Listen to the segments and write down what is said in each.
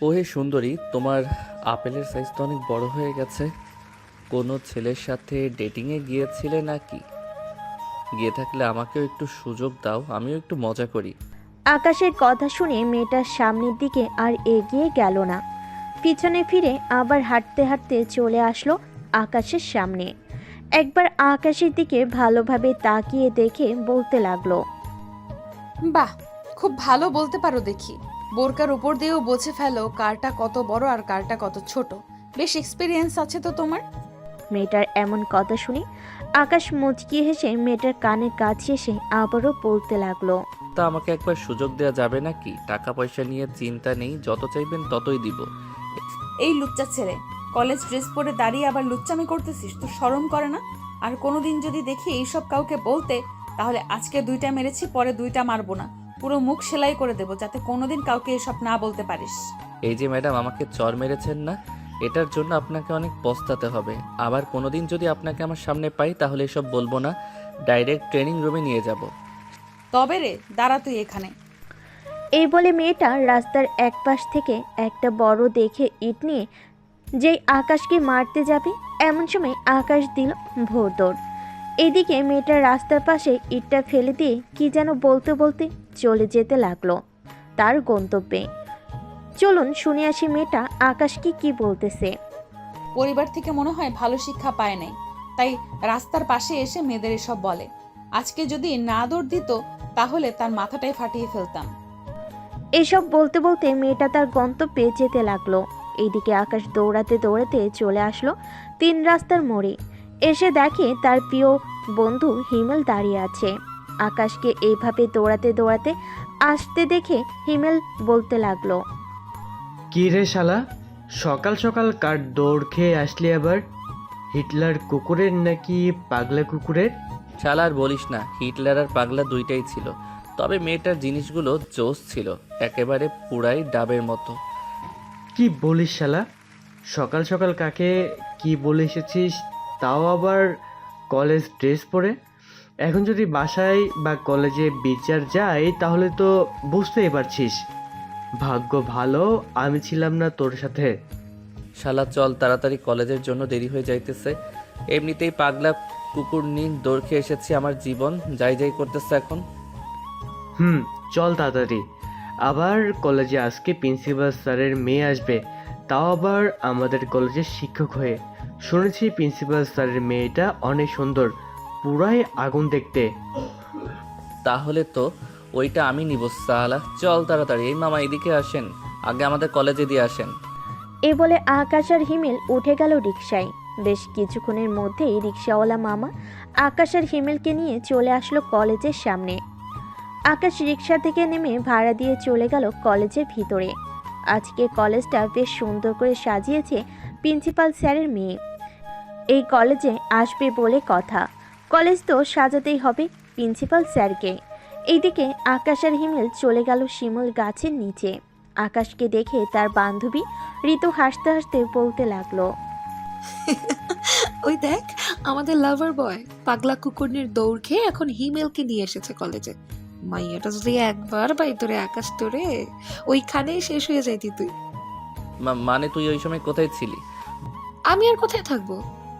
ওহে সুন্দরী, তোমার আপেলের সাইজ তো অনেক বড় হয়ে গেছে। কোনো ছেলের সাথে ডেটিংয়ে গিয়েছিলে নাকি? গিয়ে থাকলে আমাকেও একটু সুযোগ দাও, আমিও একটু মজা করি। আকাশের কথা শুনে মেয়েটার সামনের দিকে আর এগিয়ে গেল না। পিছনে ফিরে আবার হাঁটতে হাঁটতে চলে আসলো আকাশের সামনে। একবার আকাশের দিকে ভালোভাবে তাকিয়ে দেখে বলতে লাগলো, বাহ, খুব ভালো বলতে পারো দেখি। বোরকার উপর দিয়েও বুঝে ফেলো কারটা কত বড় আর কারটা কত ছোট। বেশ এক্সপিরিয়েন্স আছে তো তোমার। মেয়েটার এমন কথা শুনে আকাশ মুচকি হেসে মেয়েটার কানের কাছে এসে আবারও বলতে লাগলো, তা আমাকে একবার সুযোগ দেওয়া যাবে নাকি? টাকা পয়সা নিয়ে চিন্তা নেই, যত চাইবেন ততই দিব। এই লুচ্চা ছেলে, কলেজ ড্রেস পরে দাঁড়িয়ে আবার লুচ্চামি করতেছিস, তো শরম করে না? আর কোনোদিন যদি দেখি এইসব কাউকে বলতে, তাহলে আজকে 2টা মেরেছি, পরে 2টা মারবো না, পুরো মুখ সেলাই করে দেবো, যাতে কোনোদিন কাউকে এসব না বলতে পারিস। এই যে ম্যাডাম আমাকে চর মেরেছেন না, এটার জন্য আপনাকে অনেক পস্তাতে হবে। আবার কোনোদিন যদি আপনাকে আমার সামনে পাই তাহলে এসব বলবো না, ডাইরেক্ট ট্রেনিং রুমে নিয়ে যাব। তবে রে, দাঁড়া তুই এখানে। এই বলে মেয়েটা রাস্তার এক পাশ থেকে একটা বড় দেখে ইট নিয়ে যেই আকাশকে মারতে যাবে, এমন সময় আকাশ দিল ভোর দৌড়। এদিকে মেয়েটা রাস্তার পাশে ইটটা ফেলে দিয়ে কি যেন বলতে বলতে চলে যেতে লাগলো তার গন্তব্যে। চলুন শুনে আসি মেয়েটা আকাশকে কি বলতেছে। পরিবার থেকে মনে হয় ভালো শিক্ষা পায় নাই, তাই রাস্তার পাশে এসে মেয়েদের এসব বলে। আজকে যদি না দৌড় দিত, তাহলে তার মাথাটাই ফাটিয়ে ফেলতাম। এসব বলতে বলতে মেয়েটা তার গন্তব্যে যেতে লাগলো। এইদিকে আকাশ দৌড়াতে দৌড়াতে চলে আসলো 3 রাস্তার মোড়ে। এসে দেখে তার প্রিয় বন্ধু হিমেল দাঁড়িয়ে আছে। আকাশকে এইভাবে দৌড়াতে দৌড়াতে আসতে দেখে হিমেল বলতে লাগলো, কি রে শালা, সকাল সকাল কার দৌড় খেয়ে আসলি আবার? হিটলার কুকুরের নাকি পাগলা কুকুরের? শালা আর বলিস না, হিটলার আর পাগলা দুইটাই ছিল। তবে মেয়েটার জিনিসগুলো জোস ছিল, একেবারে পুরাই ডাবের মতো। কি বলিস শালা, সকাল সকাল কাকে কি বলে এসেছিস, তাও আবার কলেজ ড্রেস পরে? এখন যদি বাসায় বা কলেজে বিচার যায় তাহলে তো বুঝতেই পারছিস। ভাগ্য ভালো আমি ছিলাম না তোর সাথে। শালা চল তাড়াতাড়ি, কলেজের জন্য দেরি হয়ে যাইতেছে। এমনিতেই পাগলা কুকুর নিন দৌড় খেয়ে এসেছি, আমার জীবন যাই যাই করতেছে এখন। চল তাড়াতাড়ি। আবার কলেজে আজকে প্রিন্সিপাল স্যারের মেয়ে আসবে, তাও আবার আমাদের কলেজের শিক্ষক হয়ে। শুনেছি প্রিন্সিপাল স্যারের মেয়েটা অনেক সুন্দর, পুরাই আগুন দেখতে। তাহলে তো ওইটা আমি নিব শালা। চল তাড়াতাড়ি, এই মামা এদিকে আসেন, আগে আমাদের কলেজে দিয়ে আসেন। এ বলে আকাশ আর হিমেল উঠে গেল রিকশায়। বেশ কিছুক্ষণের মধ্যেই রিকশাওয়ালা মামা আকাশ আর হিমেলকে নিয়ে চলে আসলো কলেজের সামনে। আকাশ রিকশা থেকে নেমে ভাড়া দিয়ে চলে গেল কলেজের ভিতরে। আজকে কলেজটা বেশ সুন্দর করে সাজিয়েছে প্রিন্সিপাল স্যারের মেয়ে। এই কলেজে আসবে বলে কথা, কলেজ তো সাজাতেই হবে প্রিন্সিপাল স্যারকে। এইদিকে আকাশ আর হিমেল চলে গেল শিমুল গাছের নিচে। আকাশকে দেখে তার বান্ধবী ঋতু হাসতে হাসতে বলতে লাগলো, ওই দেখ, আমাদের লাভার বয় পাগলা কুকুরনির দৌড় খেয়ে এখন হিমেলকে নিয়ে এসেছে কলেজে। মাইয়াটা যদি একবার বাইতরে আকাশ তোরে, ওইখানেই শেষ হয়ে যাইতি তুই। মানে তুই ওই সময় কোথায় ছিলি? আমি আর কোথায় থাকবো,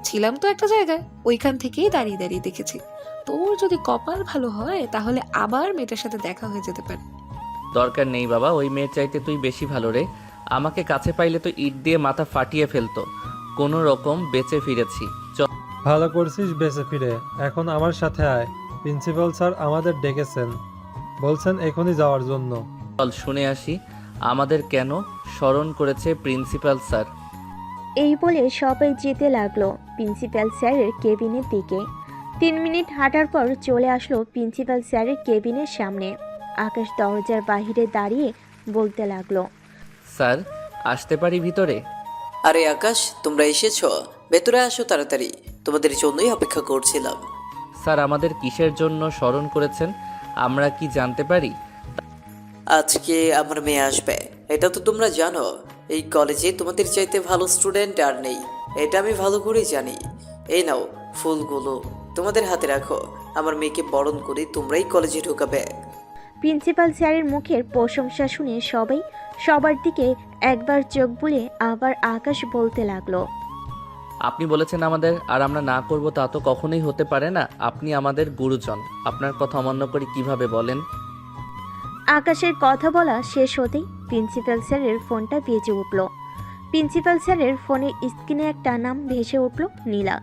ছিলাম তো একটা জায়গায়, ওইখান থেকেই দাঁড়িয়ে দাঁড়িয়ে দেখেছি। তোর যদি কপাল ভালো হয় তাহলে আবার মেয়েটার সাথে দেখা হয়ে যেতে পারে। দরকার নেই বাবা, ওই মেয়ের চাইতে তুই বেশি ভালো রে। আমাকে কাছে পাইলে তো ইট দিয়ে মাথা ফাটিয়ে ফেলতো। কোনো রকম বেঁচে ফিরেছি। চল। ভালো করছিস বেঁচে ফিরে। এখন আমার সাথে আয়, প্রিন্সিপাল স্যার আমাদের ডেকেছেন, বলছেন এখনই যাওয়ার জন্য। চল শুনে আসি আমাদের কেন স্মরণ করেছে প্রিন্সিপাল স্যার। এই বলে সবাই যেতে লাগলো প্রিন্সিপাল স্যারের কেবিনের দিকে। 3 মিনিট হাঁটার পর চলে আসলো প্রিন্সিপাল স্যারের কেবিনের সামনে। আকাশ দরজার বাহিরে দাঁড়িয়ে বলতে লাগলো, স্যার আসতে পারি ভিতরে? আরে আকাশ, তোমরা এসেছো? ভেতরে আসো তাড়াতাড়ি, তোমাদের জন্যই অপেক্ষা করছিলাম। স্যার আমাদের কিসের জন্য স্মরণ করেছেন আমরা কি জানতে পারি? আজকে আমার মেয়ে আসবে, এটা তো তোমরা জানো। এই কলেজে তোমাদের চাইতে ভালো স্টুডেন্ট আর নেই, এটা আমি ভালো করেই জানি। এই নাও ফুলগুলো, তোমাদের হাতে রাখো। আমার মেয়েকে বরণ করে তোমরাই কলেজে ঢোকাবে। প্রিন্সিপাল স্যারের মুখের প্রশংসা শুনে সবাই সবার দিকে একবার চোখ বুলিয়ে আবার আকাশ বলতে লাগলো। আপনি বলেছেন আমাদের, আর আমরা না করব তা তো কখনোই হতে পারে না। আপনি আমাদের গুরুজন, আপনার কথা অমান্য করে কিভাবে বলেন? আকাশের কথা বলা শেষ হতেই প্রিন্সিপাল স্যারের ফোনটা বেজে উঠল। প্রিন্সিপাল স্যারের ফোনের স্ক্রিনে একটা নাম ভেসে উঠল, নীলা।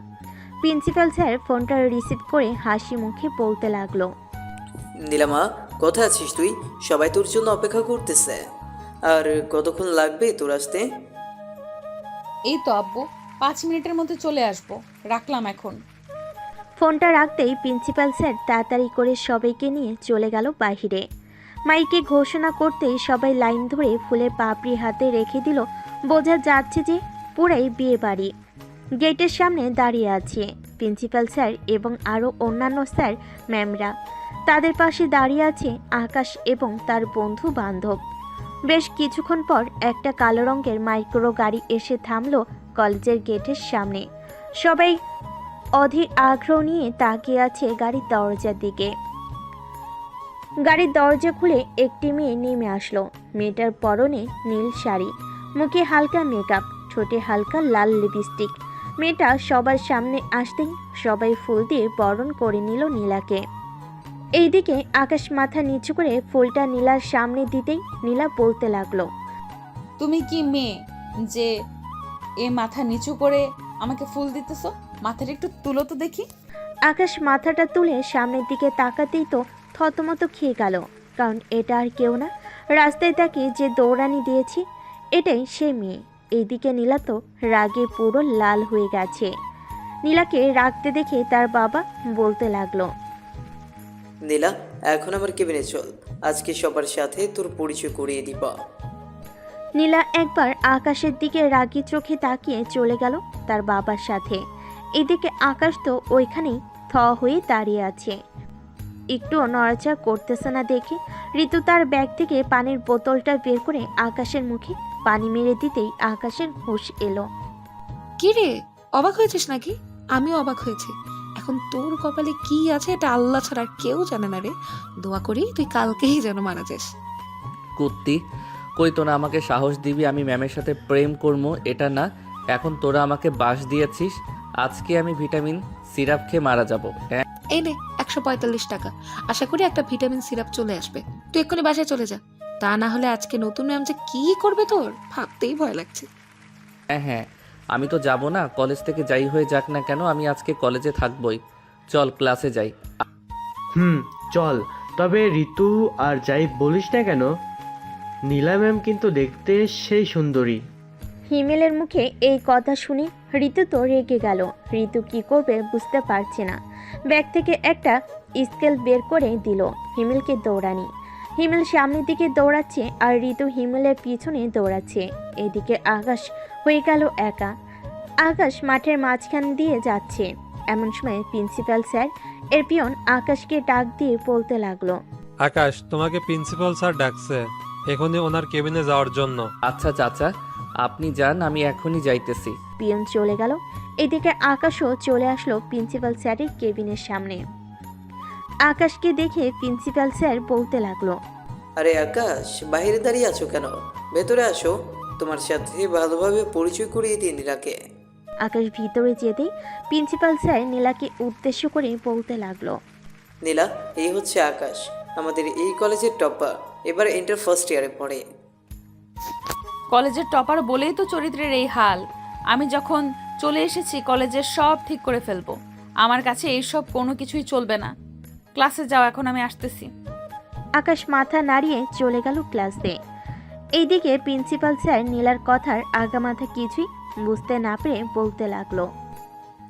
প্রিন্সিপাল স্যার ফোনটা রিসিভ করে হাসি মুখে বলতে লাগলো। নীলামা, কোথায় আছিস তুই? সবাই তোর জন্য অপেক্ষা করতেছে। আর কতক্ষণ লাগবে তোর আসতে? এই তো আব্বু, 5 মিনিটের মধ্যে চলে আসবো। রাখলাম এখন। ফোনটা রাখতেই প্রিন্সিপাল স্যার তাড়াতাড়ি করে সবাইকে নিয়ে চলে গেল বাইরে। মাইকে ঘোষণা করতেই সবাই লাইন ধরে ফুলের পাপড়ি হাতে রেখে দিল। বোঝা যাচ্ছে যে পুরাই বিয়ে বাড়ি। গেটের সামনে দাঁড়িয়ে আছে প্রিন্সিপাল স্যার এবং আরও অন্যান্য স্যার ম্যামরা। তাদের পাশে দাঁড়িয়ে আছে আকাশ এবং তার বন্ধু বান্ধব। বেশ কিছুক্ষণ পর একটা কালো রঙের মাইক্রো গাড়ি এসে থামলো কলেজের গেটের সামনে। সবাই অধীর আগ্রহ নিয়ে তাকিয়ে আছে গাড়ির দরজার দিকে। গাড়ির দরজা খুলে একটি মেয়ে নেমে আসলো। মেয়েটার পরনে নীল শাড়ি, মুখে হালকা মেকআপ, ঠোঁটে হালকা লাল লিপস্টিক। মেয়েটা সবার সামনে আসতেই সবাই ফুল দিয়ে বরণ করে নিল নীলাকে। এইদিকে আকাশ মাথা নিচু করে ফুলটা নীলার সামনে দিতেই নীলা বলতে লাগলো। তুমি কি মেয়ে যে এ মাথা নিচু করে আমাকে ফুল দিতেছো? মাথাটা একটু তুলো তো দেখি। আকাশ মাথাটা তুলে সামনের দিকে তাকাতেই তো থতমত খেয়ে গেল, কারণ এটা আর কেউ না, রাস্তায় তাকে যে দৌড়ানি দিয়েছি এটাই সে মেয়ে। এইদিকে নীলা তো রাগে পুরো লাল হয়ে গেছে। নীলাকে রাগতে দেখে তার বাবা বলতে লাগলো। নীলা, এখন আমার কেবিনে চল, আজকে সবার সাথে তোর পরিচয় করিয়ে দিব। নীলা একবার আকাশের দিকে রাগী চোখে তাকিয়ে চলে গেল তার বাবার সাথে। এদিকে আকাশ তো ওইখানেই থ হয়ে দাঁড়িয়ে আছে, একটুও নড়াচড়া করতেছে না দেখে ঋতু তার ব্যাগ থেকে পানির বোতলটা বের করে আকাশের মুখে পানি মেরে দিতেই আকাশের হুঁশ এলো। কি রে, অবাক হয়েছিস নাকি? আমিও অবাক হয়েছি। এখন তোর কপালে কি আছে এটা আল্লাহ ছাড়া আর কেউ জানে না রে। দোয়া করি তুই কালকেই যেন মারা যাস। কুত্তি, কই তোরা আমাকে সাহস দিবি আমি ম্যামের সাথে প্রেম করবো? এটা না, এখন তোরা আমাকে বাস দিয়েছিস, আজকে আমি ভিটামিন সিরাপ খেয়ে মারা যাবো। এই নে 145 টাকা। আশা করি একটা ভিটামিন সিরাপ চলে আসবে। তুই এক্ষুনি বাসায় চলে যা, তা না হলে আজকে নতুন ম্যাম যে কি করবে তোর ভাবতেই ভয় লাগছে। হ্যাঁ হ্যাঁ, আমি তো যাব না, কলেজ থেকে যাই হয়ে যাক না কেন, আমি আজকে কলেজে থাকবই। চল ক্লাসে যাই। চল। তবে ঋতু, আর যাই বলিস না কেন, নীলা ম্যাম কিন্তু দেখতে সেই সুন্দরী। হিমেলের মুখে এই কথা শুনে ঋতু তো রেগে গেল। ঋতু কি করবে বুঝতে পারছে না। ব্যাগ থেকে একটা স্কেল বের করে দিল হিমেলকে দৌড়ানি। হিমেল সামনের দিকে দৌড়াচ্ছে আর ঋতু হিমেলের পিছনে দৌড়াচ্ছে। এদিকে আকাশ হয়ে গেল একা। আকাশ মাঠের মাঝখান দিয়ে যাচ্ছে। এমন সময় প্রিন্সিপাল স্যার এর পিয়ন আকাশকে ডাক দিয়ে বলতে লাগলো। আকাশ, তোমাকে প্রিন্সিপাল স্যার ডাকছে, এখনই ওনার কেবিনে যাওয়ার জন্য। আচ্ছা চাচা, আপনি যান, আমি এখনই যাইতেছি। পিয়ন চলে গেল। এদিকে আকাশও চলে আসলো প্রিন্সিপাল স্যারের কেবিনের সামনে। আকাশকে দেখে প্রিন্সিপাল স্যার বলতে লাগলো। আরে আকাশ, বাইরে দাঁড়িয়ে আছো কেন? ভেতরে আসো, তোমার সাথে ভালোভাবে পরিচয় করিয়ে দিই নীলাকে। আকাশ ভিতরে যেতেই প্রিন্সিপাল স্যার নীলাকে উদ্দেশ্য করে বলতে লাগলো। নীলা, এই হচ্ছে আকাশ, আমাদের এই কলেজের টপার, এবার ইন্টার ফার্স্ট ইয়ারে পড়ে। কলেজের টপার বলেই তো চরিত্রের এই হাল। আমি যখন চলে এসেছি কলেজের সব ঠিক করে ফেলবো। আমার কাছে এইসব কোনো কিছুই চলবে না। ক্লাসে যাও, এখন আমি আসতেছি। আকাশ মাথা নাড়িয়ে চলে গেল ক্লাসে। এইদিকে প্রিন্সিপাল স্যার নীলার কথার আগামাথা কিছুই বুঝতে না পেরে বলতে লাগলো।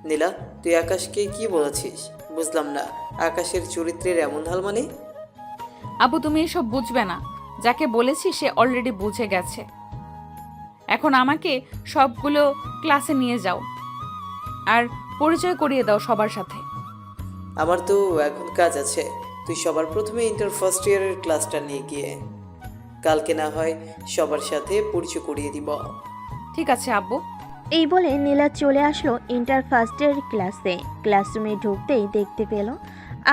নীলা, তুই আকাশকে কি বলেছিস? বুঝলাম না, আকাশের চরিত্রের এমন হাল মানে? আবু, তুমি এসব বুঝবে না। যাকে বলেছি সে অলরেডি বুঝে গেছে। এখন আমাকে সবগুলো ক্লাসে নিয়ে যাও আর পরিচয় করিয়ে দাও সবার সাথে। আমার তো এখন কাজ আছে, তুই সবার প্রথমে ইন্টার ফার্স্ট ইয়ারের ক্লাসটা নিয়ে গিয়ে কালকে না হয় সবার সাথে পরিচয় করিয়ে দিব। ঠিক আছে আব্বু। এই বলে নীলা চলে আসলো ইন্টার ফার্স্ট ইয়ার ক্লাসে। ক্লাসরুমে ঢুকতেই দেখতে পেল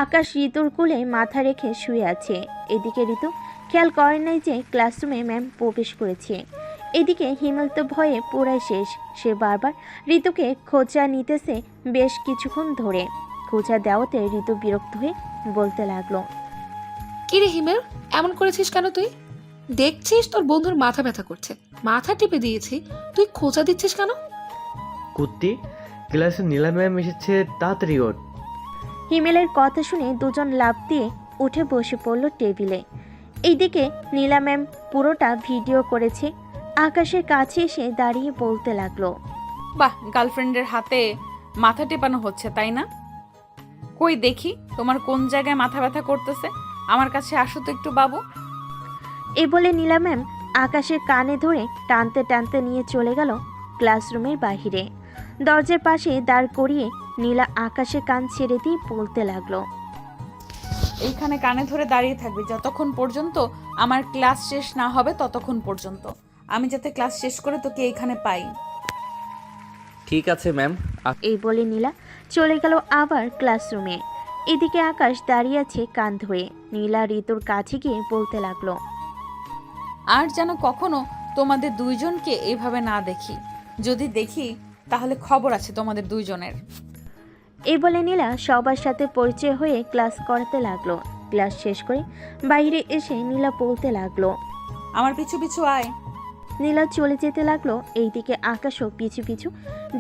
আকাশ ঋতুর কোলে মাথা রেখে শুয়ে আছে। এদিকে ঋতু খেয়াল করে নাই যে ক্লাসরুমে ম্যাম প্রবেশ করেছে। এদিকে হিমেল তো ভয়ে পুরাই শেষ। সে বারবার ঋতুকে খোঁচা নিতেছে বেশ কিছুক্ষণ ধরে। খোঁচা দেওয়াতে ঋতু বিরক্ত হয়ে বলতে লাগলো, কিরে হিমেল, এমন করেছিস কেন তুই? দেখছিস তোর বন্ধুর মাথা ব্যথা করছে, মাথা টিপে দিয়েছি, তুই খোঁচা দিচ্ছিস কেন? কুত্তি, ক্লাসে নীলা ম্যাম এসেছে, তাড়াতাড়ি ওঠ। হিমেলের কথা শুনে দুজন লাফ দিয়ে উঠে বসে পড়ল টেবিলে। এইদিকে নীলা ম্যাম পুরোটা ভিডিও করেছে। আকাশের কাছে এসে দাঁড়িয়ে বলতে লাগলো, বাহ, গার্লফ্রেন্ডের হাতে মাথা টেপানো হচ্ছে তাই না? কই দেখি তোমার কোন জায়গায় মাথা ব্যথা করতেছে, আমার কাছে আসো তো একটু বাবু। এই বলে নীলা ম্যাম আকাশের কানে ধরে টানতে টানতে নিয়ে চলে গেল ক্লাসরুমের বাহিরে। দরজার পাশে দাঁড় করিয়ে নীলা আকাশের কান ছেড়ে দিয়ে বলতে লাগলো, এইখানে কানে ধরে দাঁড়িয়ে থাকবি যতক্ষণ পর্যন্ত আমার ক্লাস শেষ না হবে, ততক্ষণ পর্যন্ত। আমি যাতে ক্লাস শেষ করে তোকে এইখানে পাই। ঠিক আছে ম্যাম। এই বলে নীলা চলে গেল আবার ক্লাসরুমে। এদিকে আকাশ দাঁড়িয়ে আছে কান ধরে। নীলা ঋতুর কাছে গিয়ে বলতে লাগলো, আর যেন কখনো তোমাদের দুইজনকে এইভাবে না দেখি। যদি দেখি তাহলে খবর আছে তোমাদের দুইজনের। এই বলে নীলা সবার সাথে পরিচয় হয়ে ক্লাস করাতে লাগলো। ক্লাস শেষ করে বাইরে এসে নীলা বলতে লাগলো, আমার পিছু পিছু আয়। নীলা চলে যেতে লাগলো। এইদিকে আকাশও পিছু পিছু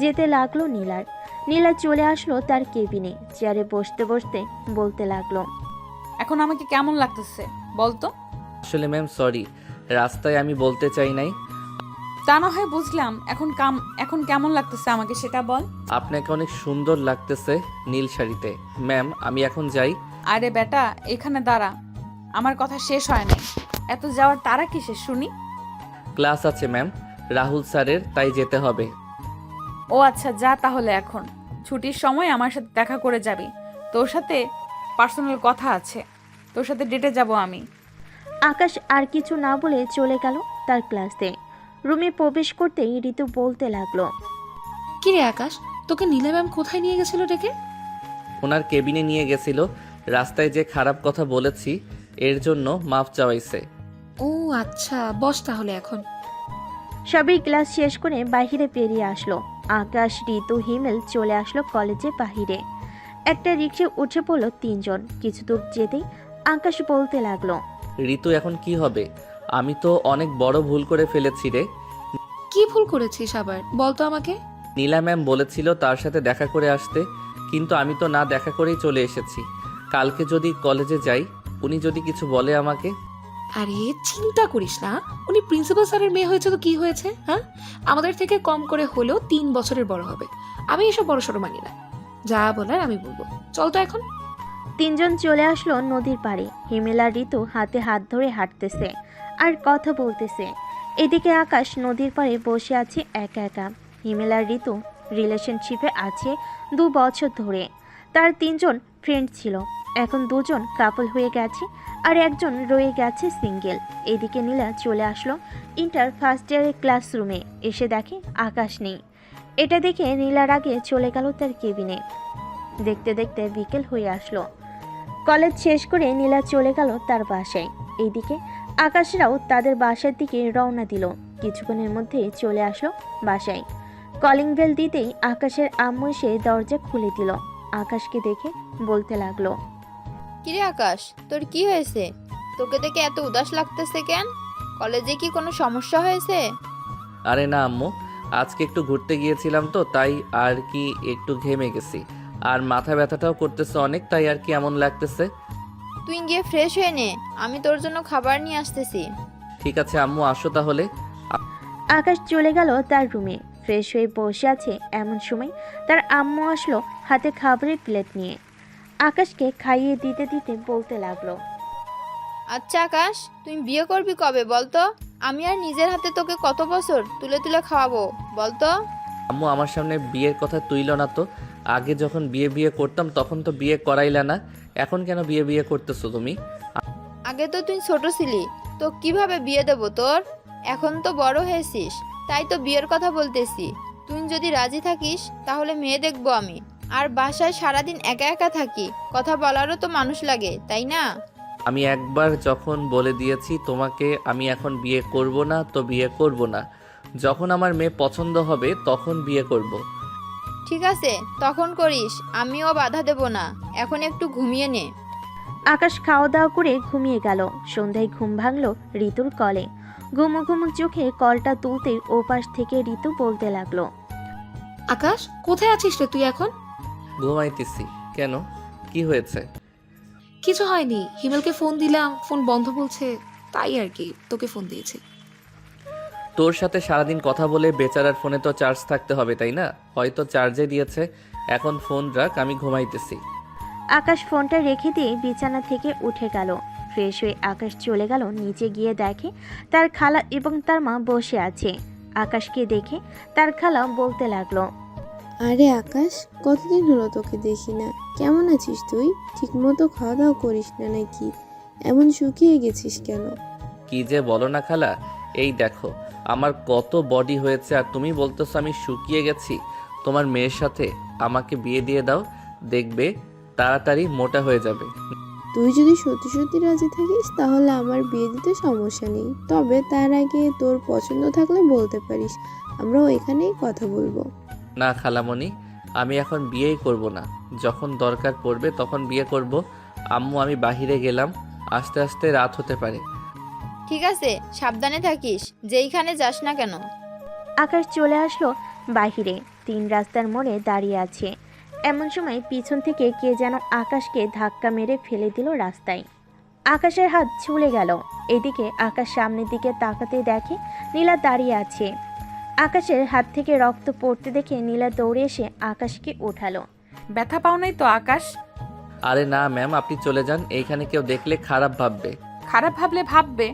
যেতে লাগলো নীলার। নীলা চলে আসলো তার কেবিনে। চেয়ারে বসতে বসতে বলতে লাগলো, এখন আমাকে কেমন লাগতেছে বলতো? আসলে ম্যাম সরি, রাস্তায় আমি বলতে চাই নাই। তা না হয় বুঝলাম, এখন কেমন লাগতেছে আমাকে সেটা বল। আপনাকে অনেক সুন্দর লাগতেছে নীল শাড়িতে। ম্যাম আমি এখন যাই। আরে বেটা, এখানে দাঁড়া, আমার কথা শেষ হয় নাই। এত যাওয়ার তারা কিসের শুনি? ক্লাস আছে ম্যাম, রাহুল স্যারের, তাই যেতে হবে। ও আচ্ছা, যা তাহলে। এখন ছুটির সময় আমার সাথে দেখা করে যাবি। তোর সাথে পার্সোনাল কথা আছে, তোর সাথে ডেটে যাব আমি। আকাশ আর কিছু না বলে চলে গেল তার ক্লাসে। রুমে প্রবেশ করতেই ঋতু বলতে লাগলো, কিরে আকাশ, তোকে নীলা ম্যাম কোথায় নিয়ে গেছিল ডেকে? ওনার কেবিনে নিয়ে গেছিল। রাস্তায় যে খারাপ কথা বলেছি এর জন্য মাফ চাওয়াইছে। ও আচ্ছা, বস তাহলে এখন। সবই ক্লাস শেষ করে বাহিরে বেরিয়ে আসলো। আকাশ, ঋতু, হিমেল চলে আসলো কলেজের বাহিরে। একটা রিক্সা উঠে পড়লো তিনজন। কিছু দূর যেতেই আকাশ বলতে লাগলো, ঋতু এখন কি হবে? আমি তো অনেক বড় ভুল করে ফেলেছি রে। কি ভুল করেছিস আবার, বলতো আমাকে। নীলা ম্যাম বলেছিল তার সাথে দেখা করে আসতে, কিন্তু আমি তো না দেখা করেই চলে এসেছি। কালকে যদি কলেজে যাই, উনি যদি কিছু বলে আমাকে। আরে চিন্তা করিস না, উনি প্রিন্সিপাল স্যারের মেয়ে হয়েছে তো কি হয়েছে, হ্যাঁ? আমাদের থেকে কম করে হলেও 3 বছরের বড় হবে। আমি এসব বড় সড়ো মানি না, যা বলার আমি বলবো। চল তো এখন। তিনজন চলে আসলো নদীর পাড়ে। হিমেল আর ঋতু হাতে হাত ধরে হাঁটতেছে আর কথা বলতেছে। এদিকে আকাশ নদীর পাড়ে বসে আছে একা একা। হিমেল আর ঋতু রিলেশনশিপে আছে 2 বছর ধরে। তার 3জন ফ্রেন্ড ছিল, এখন 2জন কাপল হয়ে গেছে আর একজন রয়ে গেছে সিঙ্গেল। এদিকে নীলা চলে আসলো ইন্টার ফার্স্ট ইয়ারের ক্লাসরুমে। এসে দেখে আকাশ নেই। এটা দেখে নীলার আগে চলে গেল তার কেবিনে। দেখতে দেখতে বিকেল হয়ে আসলো। কলেজ শেষ করে নীলা চলে গেল তার বাসায়। এইদিকে আকাশরাও তাদের বাসার দিকে রওনা দিল। কিছুক্ষণের মধ্যেই চলে আসলো বাসায়। কলিং বেল দিতেই আকাশের আম্মু এসে দরজা খুলে দিল। আকাশকে দেখে বলতে লাগলো, কিরে আকাশ, তোর কি হয়েছে? তোকে দেখে এত উদাস লাগতেছে কেন? কলেজে কি কোনো সমস্যা হয়েছে? আরে না আম্মু, আজকে একটু ঘুরতে গিয়েছিলাম তো, তাই আর কি একটু ঘেমে গেছি। আর মাথা ব্যথাটাও করতেছে অনেক, তাই আর কি এমন লাগতেছে। তুই গিয়ে ফ্রেশ হয়ে নে, আমি তোর জন্য খাবার নিয়ে আসতেছি। ঠিক আছে আম্মু, আসো তাহলে। আকাশ চলে গেল তার রুমে। ফ্রেশ হয়ে বসে আছে এমন সময় তার আম্মু আসলো হাতে খাবারের প্লেট নিয়ে। আকাশকে খাইয়ে দিতে দিতে বলতে লাগলো, আচ্ছা আকাশ, তুই বিয়ে করবি কবে বলতো? আমি আর নিজের হাতে তোকে কত বছর তুলে তুলে খাওয়াবো বলতো? আম্মু আমার সামনে বিয়ের কথা তুইল না তো। আগে যখন বিয়ে বিয়ে করতাম তখন তো বিয়ে করাইলা না, এখন কেন বিয়ে বিয়ে করতেছো তুমি? আগে তো তুই ছোট ছিলি, তো কিভাবে বিয়ে দেবো তোর? এখন তো বড় হয়েছিস, তাই তো বিয়ের কথা বলতেছি। তুই যদি রাজি থাকিস তাহলে মেয়ে দেখবো আমি। আর বাসায় সারাদিন একা একা থাকি, কথা বলারও তো মানুষ লাগে, তাই না? আমি একবার যখন বলে দিয়েছি তোমাকে আমি এখন বিয়ে করব না, তো বিয়ে করব না। যখন আমার মেয়ে পছন্দ হবে তখন বিয়ে করব। ঠিক আছে, তখন করিস, আমিও বাধা দেব না। এখন একটু ঘুমিয়ে নে। আকাশ খাওয়া দাওয়া করে ঘুমিয়ে গেল। সন্ধ্যায় ঘুম ভাঙল ঋতুর কলে। ঘুমো ঘুমো চোখে কলটা তুলতেই ওপাশ থেকে ঋতু বলতে লাগলো, আকাশ, কোথায় আছিস রে তুই এখন? ঘুমাইতেছি। কেন, কি হয়েছে? কিছু হয়নি, হিমেলকে ফোন দিলাম, ফোন বন্ধ বলছে, তাই আর কি তোকে ফোন দিয়েছি। তোর সাথে সারাদিন কথা বলে বেচারার ফোনে তো চার্জ থাকতে হবে, তাই না? হয়তো চার্জে দিয়েছে। এখন ফোন রাখ, আমি ঘুমাইতেছি। আকাশ ফোনটা রেখে দিয়ে বিছানা থেকে উঠে গেল। ফ্রেশ হয়ে আকাশ চলে গেল নিচে, গিয়ে দেখে তার খালা এবং তার মা বসে আছে। আকাশকে দেখে তার খালা বলতে লাগলো, আরে আকাশ, কতদিন হলো তোকে দেখি না। কেমন আছিস তুই? ঠিকমতো খাওয়া দাওয়া করিস না নাকি? এমন শুকিয়ে গেছিস কেন? কি যে বলো না খালা, এই দেখো আমার কত বডি হয়েছে আর তুমি বলতেছো আমি শুকিয়ে গেছি। তোমার মেয়ের সাথে আমাকে বিয়ে দিয়ে দাও, দেখবে তাড়াতাড়ি মোটা হয়ে যাবে। তুই যদি সত্যি সত্যি রাজি থাকিস তাহলে আমার বিয়ে দিতে সমস্যা নেই, তবে তার আগে তোর পছন্দ থাকলে বলতে পারিস, আমরাও এখানেই কথা বলবো। না খালামণি, আমি এখন বিয়েই করব না। যখন দরকার পড়বে তখন বিয়ে করব। আম্মু, আমি বাহিরে গেলাম, আস্তে আস্তে রাত হতে পারে। ঠিক আছে, সাবধানে থাকিস, যেইখানে যাস না কেন। আকাশ চলে আসলো বাহিরে। 3 রাস্তার মোড়ে দাঁড়িয়ে আছে। এমন সময় পিছন থেকে কে যেন আকাশকে ধাক্কা মেরে ফেলে দিল রাস্তায়। আকাশের হাত ছুলে গেল। এদিকে আকাশ সামনের দিকে তাকাতে দেখে নীলা দাঁড়িয়ে আছে। আকাশের হাত থেকে রক্ত পড়তে দেখে নীলা দৌড়ে এসে আকাশকে ওঠালো। ব্যথা পাও নাই তো আকাশ? আরে না ম্যাম, আপনি চলে যান, এইখানে কেউ দেখলে খারাপ ভাববে। খারাপ ভাবলে ভাববে,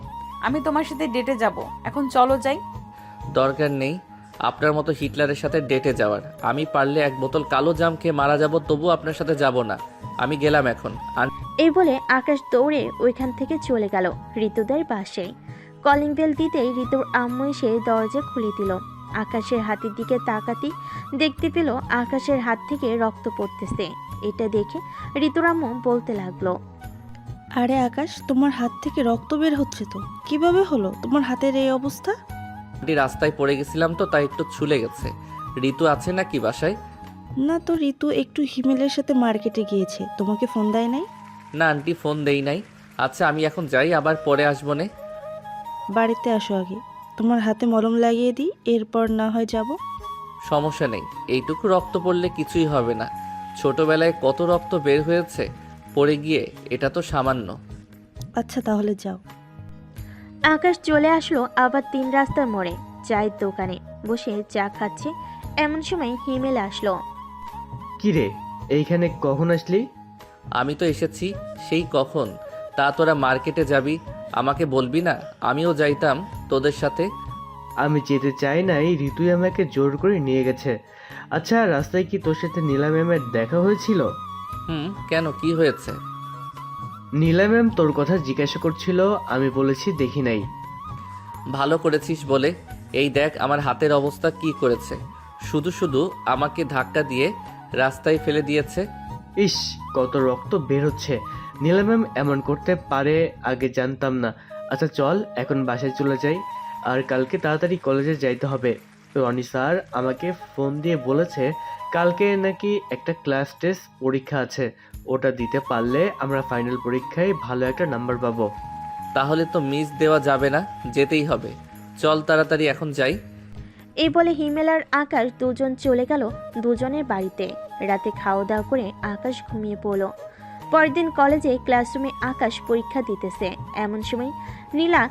আমি তোমার সাথে ডেটে যাব। এখন চলো যাই। দরকার নেই আপনার মতো হিটলারের সাথে ডেটে যাওয়ার। আমি পারলে 1 বোতল কালো জাম খেয়ে মারা যাব, তবু আপনার সাথে যাব না। আমি গেলাম এখন। এই বলে আকাশ দৌড়ে ওইখান থেকে চলে গেল ঋতুদের বাসায়। কলিং বেল দিতেই ঋতুর আম্মু এসে দরজা খুলে দিল। আকাশের হাতের দিকে তাকাতেই দেখতে পেল আকাশের হাত থেকে রক্ত পড়তেছে। এটা দেখে ঋতুর আম্মু বলতে লাগলো, আরে আকাশ, তোমার হাত থেকে রক্ত বের হচ্ছে তো, কিভাবে হলো তোমার হাতের এই অবস্থা? আন্টি, রাস্তায় পড়ে গেছিলাম তো তাই একটু ছুলে গেছে। ঋতু আছে নাকি বাসায়? না তো, ঋতু একটু হিমেলের সাথে মার্কেটে গিয়েছে, তোমাকে ফোন দেয় নাই? না আন্টি, ফোন দেই নাই। আচ্ছা আমি এখন যাই, আবার পরে আসবো নে। বাড়িতে আসো আগে, তোমার হাতে মলম লাগিয়ে দিই, এরপর না হয় যাব। সমস্যা নেই, এইটুকু রক্ত পড়লে কিছুই হবে না। ছোটবেলায় কত রক্ত বের হয়েছে পড়ে গিয়ে, এটা তো সামান্য। আচ্ছা তাহলে যাও। আকাশ চলে আসলো আবার 3 রাস্তার মোড়ে চায়ের দোকানে বসে চা খাচ্ছে। এমন সময় হিমেল আসলো। কি রে, এইখানে কখন আসলি? আমি তো এসেছি সেই কখন। তা তোরা মার্কেটে যাবি, আমাকে বলবি না? আমিও যাইতাম তোদের সাথে। আমি যেতে চাই না, এই ঋতুই আমাকে জোর করে নিয়ে গেছে। আচ্ছা, রাস্তায় কি তোর সাথে নীলা ম্যামের দেখা হয়েছিল? কেন, কি হয়েছে? নীলা ম্যাম তোর কথা জিজ্ঞাসা করছিল, আমি বলেছি দেখি নাই। ভালো করেছিস বলে। এই দেখ আমার হাতের অবস্থা কি করেছে। শুধু শুধু আমাকে ধাক্কা দিয়ে রাস্তায় ফেলে দিয়েছে। ইস, কত রক্ত বের হচ্ছে। নীলা ম্যাম এমন করতে পারে আগে জানতাম না। আচ্ছা চল এখন বাসায় চলে যাই, আর কালকে তাড়াতাড়ি কলেজে যাইতে হবে। রনি স্যার আমাকে ফোন দিয়ে বলেছে কালকে নাকি একটা ক্লাস টেস্ট পরীক্ষা আছে, ওটা দিতে পারলে আমরা ফাইনাল পরীক্ষায় ভালো একটা নাম্বার পাবো। তাহলে তো মিস দেওয়া যাবে না, যেতেই হবে। চল তাড়াতাড়ি এখন যাই। এই বলে হিমেল আর আকাশ দুজন চলে গেল দুজনের বাড়িতে। রাতে খাওয়া দাওয়া করে আকাশ ঘুমিয়ে পড়ল। পরের দিন কলেজে ক্লাসরুমে আকাশ পরীক্ষা দিতেছে। এমন সময় নীলা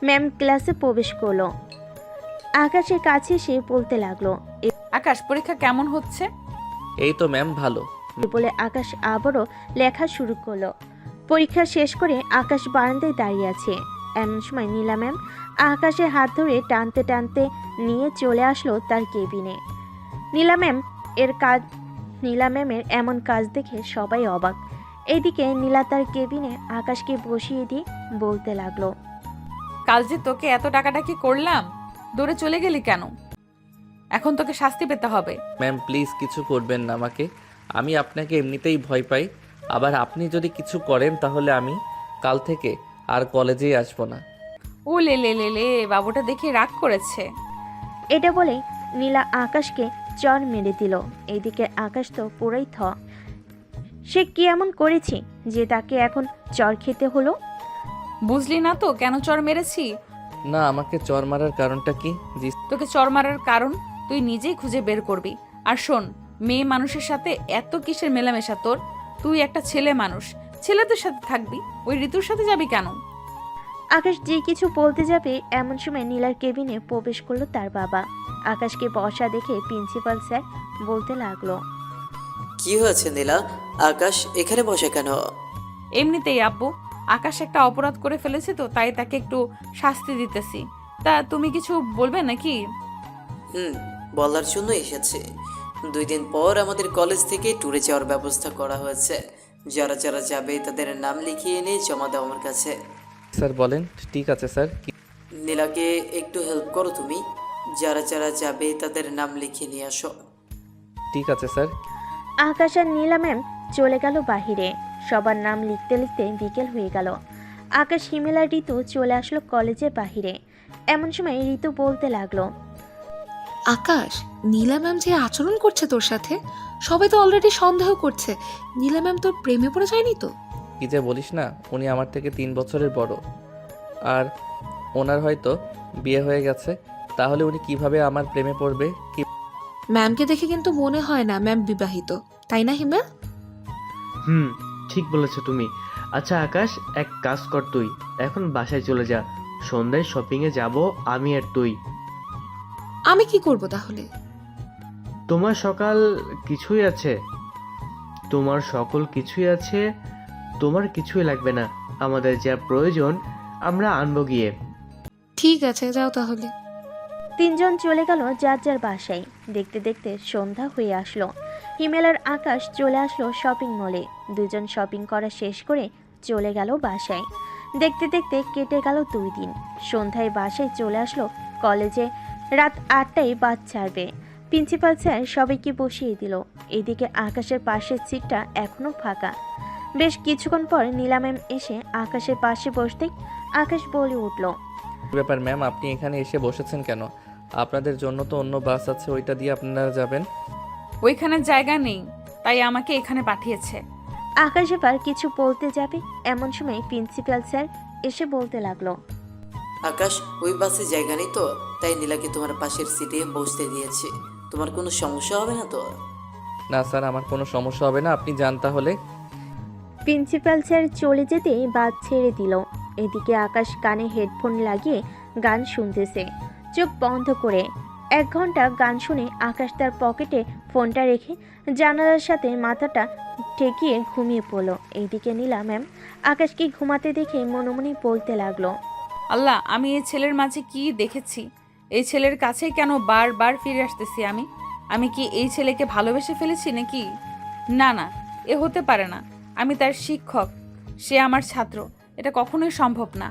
ম্যাম ক্লাসে প্রবেশ করলো। আকাশের কাছে এসে বলতে লাগলো, আকাশ, পরীক্ষা কেমন হচ্ছে? এই তো ম্যাম, ভালো। এই বলে আকাশ আবারও লেখা শুরু করলো। পরীক্ষা শেষ করে আকাশ বারান্দায় দাঁড়িয়ে আছে। এমন সময় নীলা ম্যাম আকাশের হাত ধরে টানতে টানতে নিয়ে চলে আসলো তার কেবিনে। নীলা ম্যামের এমন কাজ দেখে সবাই অবাক। এদিকে নীলা তার কেবিনে আকাশকে বসিয়ে দিয়ে বলতে লাগলো, কাল যে তোকে এত টাকাটাকি করলাম, দৌড়ে চলে গেলি কেন? এখন তোকে শাস্তি পেতে হবে। ম্যাম প্লিজ কিছু করবেন না আমাকে, আমি আপনাকে এমনিতেই ভয় পাই। আবার আপনি যদি কিছু করেন তাহলে আমি কাল থেকে আর কলেজেই আসবো না। ও লে লে লে লে, বাবুটা দেখে রাগ করেছে। এটা বলে নীলা আকাশকে চর মেরে দিল। এইদিকে আকাশ তো পুরাই সে কি এমন করেছি যে তাকে এখন চর খেতে হলো? বুঝলি না তো কেন চর মেরেছি? না, আমাকে চর মারার কারণটা কি? জি তোকে চর মারার কারণ তুই নিজেই খুঁজে বের করবি। আর শোন, মেয়ে মানুষের সাথে এত কিসের মেলামেশা তোর? তুই একটা ছেলে মানুষ, ছেলেদের সাথে থাকবি, ওই ঋতুর সাথে যাবি কেন? আকাশ যে কিছু বলতে যাবে এমন সময় নীলার কেবিনে প্রবেশ করলো তার বাবা। আকাশকে বসা দেখে প্রিন্সিপাল স্যার বলতে লাগলো, কি হয়েছে নীলা? আকাশ এখানে বসে কেন? এমনিতেই আব্বু, আকাশ একটা অপরাধ করে ফেলেছে তো তাই তাকে একটু শাস্তি দিতেছি। তা তুমি কিছু বলবে নাকি? বলার জন্য এসেছি। 2 দিন পর আমাদের কলেজ থেকে ট্যুরে যাওয়ার ব্যবস্থা করা হয়েছে। যারা যারা যাবে তাদের নাম লিখিয়ে এনে জমা দাও আমার কাছে। স্যার বলেন। ঠিক আছে স্যার। নীলাকে একটু হেল্প করো তুমি। যারা যারা যাবে তাদের নাম লিখিয়ে নিয়ে আসো। ঠিক আছে স্যার। আকাশ আর নীলা ম্যাম চলে গেল বাহিরে। সবার নাম লিখতে লিখতে বিকেল হয়ে গেল। আকাশ, হিমেল আর ঋতু চলে আসলো কলেজের বাহিরে। এমন সময় ঋতু বলতে লাগলো, আকাশ, নীলা ম্যাম যে আচরণ করছে তোর সাথে, সবাই তো অলরেডি সন্দেহ করছে নীলা ম্যাম তোর প্রেমে পড়ে যায়নি তো? কি যে বলিস না, উনি আমার থেকে 3 বছরের বড়, আর ওনার হয়তো বিয়ে হয়ে গেছে। তাহলে উনি কিভাবে আমার প্রেমে পড়বে? কি ম্যামকে দেখে কিন্তু মনে হয় না ম্যাম বিবাহিত, তাই না হিমেল? ঠিক বলেছো তুমি। আচ্ছা আকাশ, এক কাজ কর, তুই এখন বাসায় চলে যা। সন্ধ্যায় শপিংয়ে যাব আমি আর তুই। আমি কি করব তাহলে? তোমার সকাল কিছুই আছে, তোমার সকল কিছুই আছে, তোমার কিছুই লাগবে না। আমাদের যা প্রয়োজন আমরা আনবো গিয়ে। ঠিক আছে, যাও তাহলে। তিনজন চলে গেল যার যার বাসায়। দেখতে দেখতে সন্ধ্যা হয়ে আসলো। হিমেল আর আকাশ চলে আসলো শপিং মলে। দুজন শপিং করা শেষ করে চলে গেল বাসায়। দেখতে দেখতে কেটে গেল 2 দিন। সন্ধ্যায় বাসায় চলে আসলো কলেজে। রাত 8টায় বাস ছাড়বে। প্রিন্সিপাল স্যার সবাইকে বসিয়ে দিল। এদিকে আকাশের পাশের সিটটা এখনো ফাঁকা। বেশ কিছুক্ষণ পর নীলা ম্যাম এসে আকাশের পাশে বসতেই আকাশ বলে উঠল, ব্যাপার ম্যাম, আপনি এখানে এসে বসেছেন কেন? আপনাদের জন্য তো অন্য বাস আছে, ওইটা দিয়ে আপনারা যাবেন। ওইখানে জায়গা নেই, তাই আমাকে এখানে পাঠিয়েছে। আকাশ এবার কিছু বলতে যাবে এমন সময় প্রিন্সিপাল স্যার এসে বলতে লাগলো, আকাশ, ওই বাসে জায়গা নেই তো, তাই নীলাকে তোমার পাশের সিটে বসতে দিয়েছি। তোমার কোনো সমস্যা হবে না তো? না স্যার, আমার কোনো সমস্যা হবে না, আপনি যান তাহলে। প্রিন্সিপাল স্যার চলে যেতে বাস ছেড়ে দিল। এদিকে আকাশ কানে হেডফোন লাগিয়ে গান শুনতেছে চোখ বন্ধ করে। 1 ঘন্টা গান শুনে আকাশ তার পকেটে ফোনটা রেখে জানালার সাথে মাথাটা ঠেকিয়ে ঘুমিয়ে পড়ল। এইদিকে নীলা ম্যাম আকাশকে ঘুমাতে দেখে মনে মনে বলতে লাগলো, আল্লাহ, আমি এই ছেলের মাঝে কি দেখেছি? এই ছেলের কাছেই কেন বারবার ফিরে আসতেছি আমি? আমি কি এই ছেলেকে ভালোবেসে ফেলেছি নাকি? না না, এ হতে পারে না। আমি তার শিক্ষক, সে আমার ছাত্র, এটা কখনোই সম্ভব না।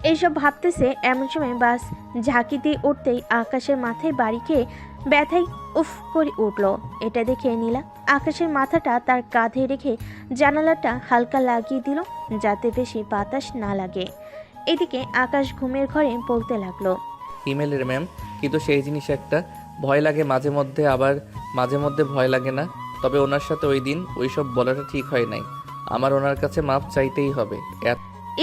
এইসব ভাবতেছে এমন সময় বাস ঝাঁকি দিয়ে উঠতেই আকাশের মাথায় বাড়ি খেয়ে ব্যথায় উফ করে উঠল। এটা দেখে নীলা আকাশের মাথাটা তার কাঁধে রেখে জানালাটা হালকা লাগিয়ে দিল যাতে বেশি বাতাস না লাগে। এদিকে আকাশ ঘুমের ঘরে বলতে লাগলো, ইমেলের ম্যাম, কিন্তু সেই জিনিস একটা ভয় লাগে মাঝে মধ্যে, আবার মাঝে মধ্যে ভয় লাগে না। তবে ওনার সাথে ওই দিন ওইসব বলাটা ঠিক হয় নাই। আমার ওনার কাছে মাপ চাইতেই হবে।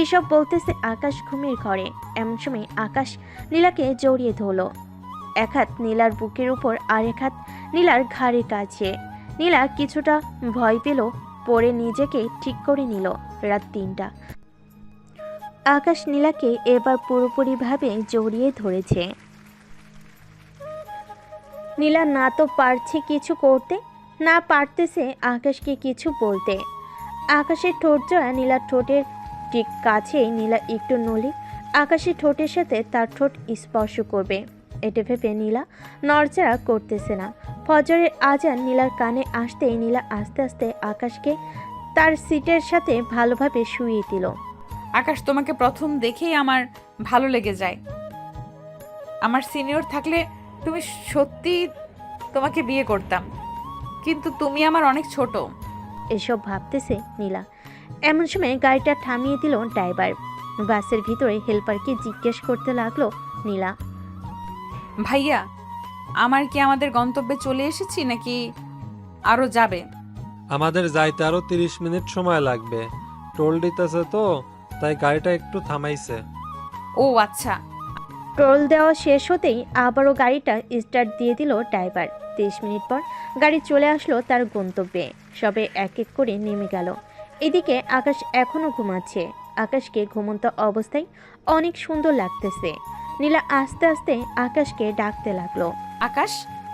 এসব বলতেছে আকাশ ঘুমের ঘরে। এমন সময় আকাশ নীলাকে জড়িয়ে ধরল। 1 হাত নীলার বুকের উপর আর 1 হাত নীলার ঘাড়ের কাছে। নীলা কিছুটা ভয় পেল, পরে নিজেকে ঠিক করে নিল। রাত 3টা। আকাশ নীলাকে এবার পুরোপুরিভাবে জড়িয়ে ধরেছে। নীলা না তো পারছে কিছু করতে, না পারতেছে আকাশকে কিছু বলতে। আকাশের ঠোঁট জোড়া নীলার ঠোঁটের ঠিক কাছেই নীলা একটু নড়লে আকাশের ঠোঁটের সাথে তার ঠোঁট স্পর্শ করবে। এটা ভেবে নীলা নড়চড়া করতেছে না। ফজরের আজান নীলার কানে আসতেই নীলা আস্তে আস্তে আকাশকে তার সিটের সাথে ভালোভাবে শুইয়ে দিল। আকাশ, তোমাকে প্রথম দেখেই আমার ভালো লেগে যায়। আমার সিনিয়র থাকলে তুমি সত্যি তোমাকে বিয়ে করতাম, কিন্তু তুমি আমার অনেক ছোট। এসব ভাবতেছে নীলা। এমন সময় গাড়িটা থামিয়ে দিল ড্রাইভার। বাসের ভিতরে হেল্পারকে জিজ্ঞেস করতে লাগলো নীলা। ভাইয়া, আমার কি আমাদের গন্তব্যে চলে এসেছি নাকি আরো যাবে? আমাদের যাইতে আরো 30 মিনিট সময় লাগবে। টোল দিতেছে তো, তাই গাড়িটা একটু থামাইছে। ও আচ্ছা। টোল দেওয়া শেষ হতেই আবারও গাড়িটা স্টার্ট দিয়ে দিল ড্রাইভার। 30 মিনিট পর গাড়ি চলে আসলো তার গন্তব্যে। সবে এক এক করে নেমে গেল। এদিকে আকাশ এখনো ঘুমাচ্ছে। আকাশকে ঘুমন্ত অবস্থায় অনেক সুন্দর লাগতেছে। নীলা আস্তে আস্তে আকাশকে ডাকতে লাগলো। আকাশ,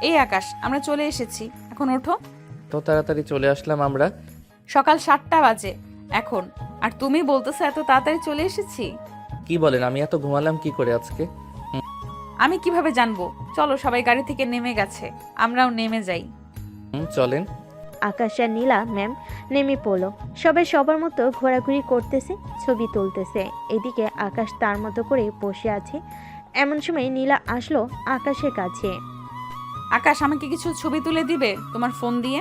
এই আকাশ, আমরা চলে এসেছি, এখন ওঠো। তো তাড়াতাড়ি চলে আসলাম আমরা। সকাল 7টা বাজে এখন, আর তুমি বলতেছো এত তাড়াতাড়ি চলে এসেছি? কি বলেন, আমি এত ঘুমালাম কি করে আজকে? আমি কিভাবে জানবো? চলো, সবাই গাড়ি থেকে নেমে গেছে, আমরাও নেমে যাই। চলেন। আকাশ আর নীলা ম্যাম নেমে পড়লো। সবাই সবার মতো ঘোরাঘুরি করতেছে, ছবি তুলতেছে। এদিকে আকাশ তার মতো করে বসে আছে। এমন সময় নীলা আসলো আকাশের কাছে। আকাশ, আমাকে কিছু ছবি তুলে দিবে তোমার ফোন দিয়ে?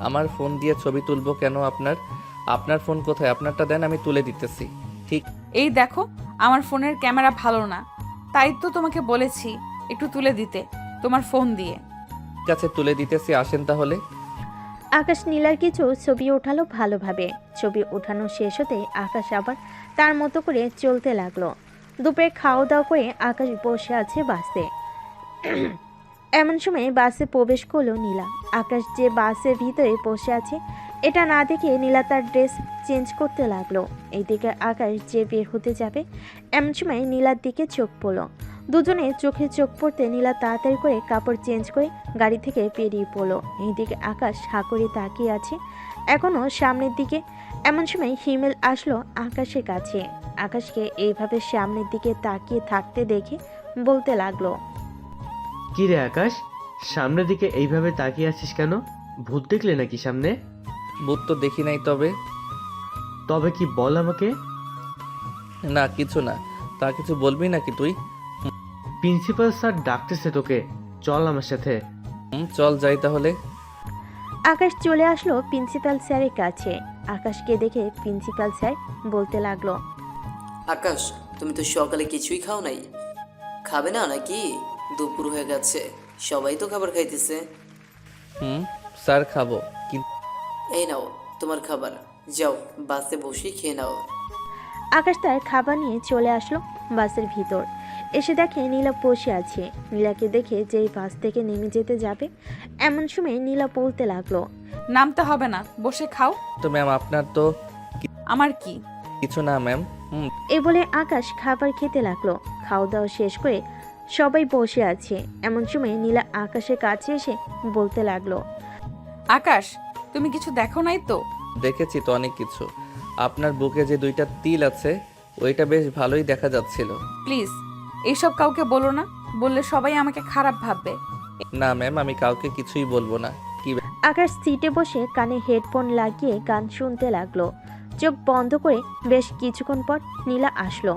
আমার ফোন দিয়ে ছবি তুলবো কেন? আপনার ফোন কোথায়? আপনারটা দেন, আমি তুলে দিতেছি। ঠিক এই দেখো, আমার ফোনের ক্যামেরা ভালো না, তাই তো তোমাকে বলেছি একটু তুলে দিতে তোমার ফোন দিয়ে। আছে, তুলে দিতেছি, আসেন তাহলে। আকাশ নীলার কিছু ছবি ওঠালো ভালোভাবে। ছবি ওঠানো শেষ হতেই আকাশ আবার তার মতো করে চলতে লাগলো। দুপুরে খাওয়া দাওয়া করে আকাশ বসে আছে বাসে। এমন সময় বাসে প্রবেশ করলো নীলা। আকাশ যে বাসের ভিতরে বসে আছে এটা না দেখে নীলা তার ড্রেস চেঞ্জ করতে লাগলো। এইদিকে আকাশ যে বের হতে যাবে, এমন সময় নীলার দিকে চোখ পড়লো। দুজনে চোখে চোখ পড়তে নীলা তাড়াতাড়ি করে কাপড় চেঞ্জ করে গাড়ি থেকে বেরিয়ে পড়লো। এইদিকে আকাশ হাঁ করে তাকিয়ে আছে এখনো সামনের দিকে। এমন সময় হিমেল আসলো আকাশের কাছে। আকাশকে এইভাবে সামনের দিকে তাকিয়ে থাকতে দেখে বলতে লাগলো। কি রে আকাশ, সামনের দিকে এইভাবে তাকিয়ে আছিস কেন? ভূত দেখলে নাকি সামনে? বুথ তো দেখি নাই, তবে তবে কি বল আমাকে। না কিছু না। তা কিছু বলবি নাকি তুই? প্রিন্সিপাল স্যার ডাকতেছে তোকে, চল আমার সাথে। চল যাই তাহলে। আকাশ চলে আসলো প্রিন্সিপাল স্যারের কাছে। আকাশকে দেখে প্রিন্সিপাল স্যার বলতে লাগলো। আকাশ, তুমি তো সকালে কিছুই খাও নাই, খাবে না নাকি? দুপুর হয়ে গেছে, সবাই তো খাবার খাইতেছে। স্যার খাবো, কিন্তু এই নাও তোমার খাবার, যাও বাসে বসে খেয়ে নাও। আকাশ তার খাবার নিয়ে চলে আসলো বাসের ভিতর। এসে দেখে নীলা বসে আছে। নীলাকে দেখে যেই বাস থেকে নেমে যেতে যাবে, এমন সময় নীলা বলতে লাগলো। নামতে হবে না, বসে খাও। তো ম্যাম আপনার তো আমার কি? কিছু না ম্যাম। এই বলে আকাশ খাবার খেতে লাগলো। খাওয়া দাওয়া শেষ করে সবাই বসে আছে। এমন সময় নীলা আকাশের কাছে এসে বলতে লাগলো। আকাশ, তুমি কিছু দেখো নাই তো? দেখেছি তো অনেক কিছু। আপনার বুকে যে 2টা তিল আছে ওইটা বেশ ভালোই দেখা যাচ্ছিল। প্লিজ এইসব কাউকে বলো না, বললে সবাই আমাকে খারাপ ভাববে। না ম্যাম, আমি কাউকে কিছুই বলবো না। কি আকাশ সিটে বসে কানে হেডফোন লাগিয়ে গান শুনতে লাগলো। চোখ বন্ধ করে বেশ কিছুক্ষণ পর নীলা আসলো।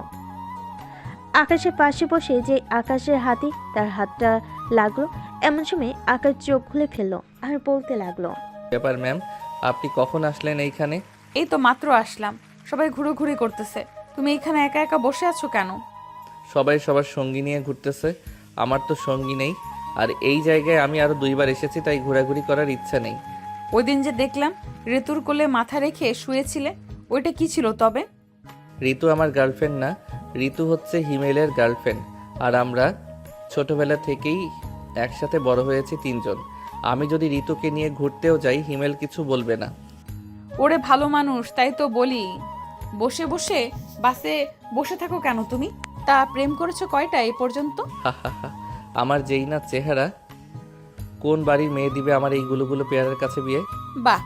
আকাশের পাশে বসে যে আকাশের হাতে তার হাতটা লাগলো। এমন সময় আকাশ চোখ খুলে ফেললো আর বলতে লাগলো। ব্যাপার ম্যাম, আপনি কখন আসলেন এইখানে? এই তো মাত্র আসলাম, সবাই ঘুরোঘুরি করতেছে, তুমি এখানে একা একা বসে আছো কেন? সবাই সবার সঙ্গী নিয়ে ঘুরতেছে, আমার তো সঙ্গী নেই। আর এই জায়গায় আমি আরো 2বার এসেছি, তাই ঘোরাঘুরি করার ইচ্ছা নেই। ওই দিন যে দেখলাম ঋতুর কোলে মাথা রেখে শুয়েছিলে, ওইটা কি ছিল তবে? ঋতু আমার গার্লফ্রেন্ড না, ঋতু হচ্ছে হিমেলের গার্লফ্রেন্ড। আর আমরা ছোটবেলা থেকেই একসাথে বড় হয়েছি 3 জন। আমি যদি ঋতুকে নিয়ে ঘুরতেও যাই, হিমেল কিছু বলবে না। ওরে ভালো মানুষ, তাই তো বলি। বসে বসে বাসে বসে থাকো কেন তুমি? তা প্রেম করেছো কয়টা এই পর্যন্ত? আমার যেই না চেহারা, কোন বাড়ির মেয়ে দিবে আমার এই গুলো পেয়ারের কাছে বিয়ে? বাহ,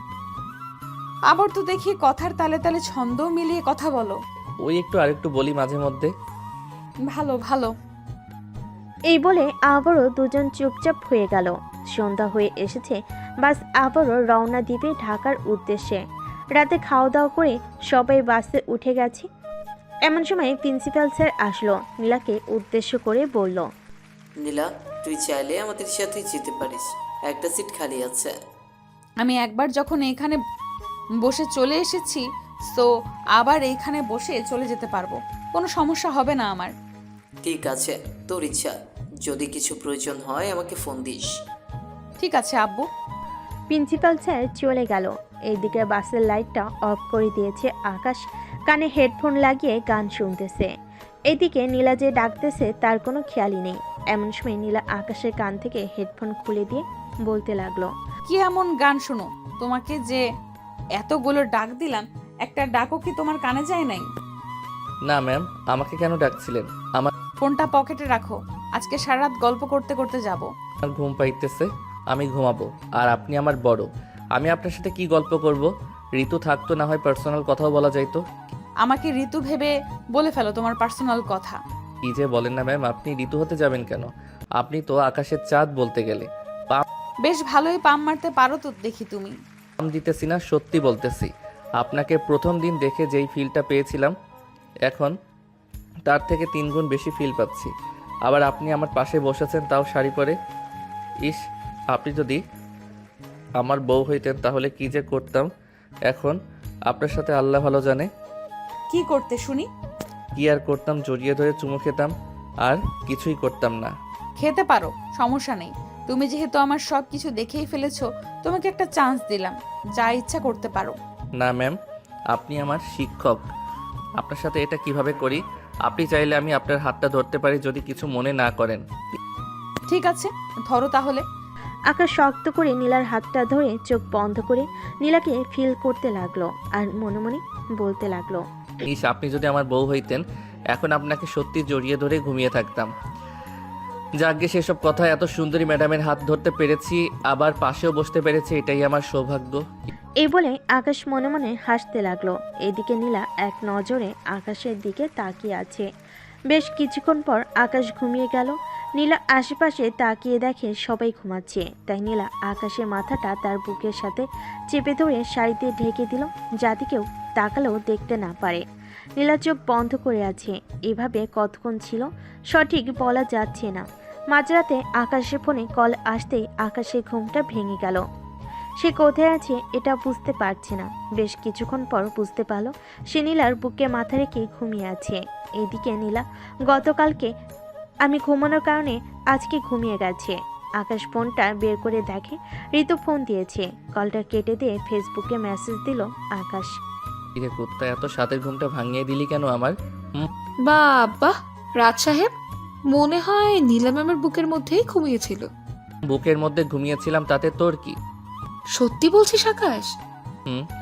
আবার তো দেখি কথার তালে তালে ছন্দ মিলিয়ে কথা বলো। ওই একটু আরেকটু বলি মাঝে মধ্যে। ভালো ভালো। এই বলে আবারও দুজন চুপচাপ হয়ে গেল। সন্ধ্যা হয়ে এসেছে, বাস আবারও রওনা দিবে ঢাকার উদ্দেশ্যে। রাতে খাওয়া দাওয়া করে সবাই বাসে উঠে গেছে। এমন সময় প্রিন্সিপাল স্যার আসলো। নীলাকে উদ্দেশ্য করে বলল। নীলা, তুই চাইলে আমাদের সাথে যেতে পারিস, একটা সিট খালি আছে। আমি একবার যখন এইখানে বসে চলে এসেছি, সো আবার এইখানে বসে চলে যেতে পারবো, কোনো সমস্যা হবে না আমার। ঠিক আছে, তোর ইচ্ছা। যদি কিছু প্রয়োজন হয় আমাকে ফোন দিস। ঠিক আছে আব্বু। প্রিন্সিপাল স্যার চলে গেল। এইদিকে বাসের লাইটটা অফ করে দিয়েছে আকাশ, কানে হেডফোন লাগিয়ে গান শুনতেছে। এদিকে নীলা যে ডাকতেছে তার কোনো খেয়ালই নেই। এমন সময় নীলা আকাশের কান থেকে হেডফোন খুলে দিয়ে বলতে লাগলো, কি এমন গান শোনো? তোমাকে যে এতগুলো ডাক দিলাম, একটা ডাকও কি তোমার কানে যায় নাই? না ম্যাম, আমাকে কেন ডাকছিলেন? আমার ফোনটা পকেটে রাখো, আজকে সারা রাত গল্প করতে করতে যাব। ঘুম পাইতেছে, আমি ঘুমাবো। আর আপনি আমার বড়, আমি আপনার সাথে কি গল্প করব? ঋতু থাকতো না হয় পার্সোনাল কথাও বলা যাইতো। আমাকে ঋতু ভেবে বলে ফেলো তোমার পার্সোনাল কথা। কি যে বলেন না ম্যাম, আপনি ঋতু হতে যাবেন কেন? আপনি তো আকাশের চাঁদ বলতে গেলে। বেশ ভালোই পাম মারতে পারো তো দেখি তুমি। পাম দিতেছি না, সত্যি বলতেছি। আপনাকে প্রথম দিন দেখে যেই ফিলটা পেয়েছিলাম, এখন তার থেকে 3 গুণ বেশি ফিল পাচ্ছি। আবার আপনি আমার পাশে বসেছেন, তাও শাড়ি পরে। ইস, আপনি যদি আমার বউ হইতেন তাহলে কি যে করতাম এখন, আপনার সাথে আল্লাহ ভালো জানে। কি করতে শুনি? কি আর করতাম, জড়িয়ে ধরে চুমু খেতাম, আর কিছুই করতাম না। খেতে পারো, সমস্যা নেই। তুমি যেহেতু আমার সব কিছু দেখেই ফেলেছো, তোমাকে একটা চান্স দিলাম, যা ইচ্ছা করতে পারো। না ম্যাম, আপনি আমার শিক্ষক, আপনার সাথে এটা কিভাবে করি? আপনি চাইলে আমি আপনার হাতটা ধরতে পারি যদি কিছু মনে না করেন। ঠিক আছে, ধরো তাহলে। আকাশ শক্ত করে নীলার হাতটা ধরে চোখ বন্ধ করে নীলাকে ফিল করতে লাগলো আর মনে মনে বলতে লাগলো, ইস, আপনি যদি আমার বউ হইতেন এখন আপনাকে সত্যি জড়িয়ে ধরে ঘুমিয়ে থাকতাম। যাগ্গে সেসব কথা, এত সুন্দরী ম্যাডামের হাত ধরতে পেরেছি, আবার পাশেও বসতে পেরেছি, এটাই আমার সৌভাগ্য। এই বলে আকাশ মনে মনে হাসতে লাগলো। এদিকে নীলা এক নজরে আকাশের দিকে তাকিয়ে আছে। বেশ কিছুক্ষণ পর আকাশ ঘুমিয়ে গেল। নীলা আশেপাশে তাকিয়ে দেখে সবাই ঘুমাচ্ছে, তাই নীলা আকাশের মাথাটা তার বুকের সাথে চেপে ধরে শাড়িতে ঢেকে দিল, যাতে কেউ তাকালেও দেখতে না পারে। নীলা চোখ বন্ধ করে আছে। এভাবে কতক্ষণ ছিল সঠিক বলা যাচ্ছে না। মাঝরাতে আকাশের ফোনে কল আসতেই আকাশের ঘুমটা ভেঙে গেল। সে কোথায় আছে এটা বুঝতে পারছে না। বেশ কিছুক্ষণ পর বুঝতে পারল সে নীলার বুকে মাথা রেখে ঘুমিয়ে আছে। এদিকে নীলা গতকালকে আমি ঘুমানোর কারণে আজকে ঘুমিয়ে গেছে। আকাশ ফোনটা বের করে দেখে ঋতু ফোন দিয়েছে। কলটা কেটে দিয়ে ফেসবুকে মেসেজ দিল আকাশ, ইরে কুত্তা, এত সাথের ঘুমটা ভাঙিয়ে দিলি কেন আমার? বাবা, রাজ সাহেব মনে হয় নীলা ম্যামের বুকের মধ্যেই ঘুমিয়েছিল। বুকের মধ্যে ঘুমিয়েছিলাম, তাতে তোর কি? সত্যি বলছিস আকাশ?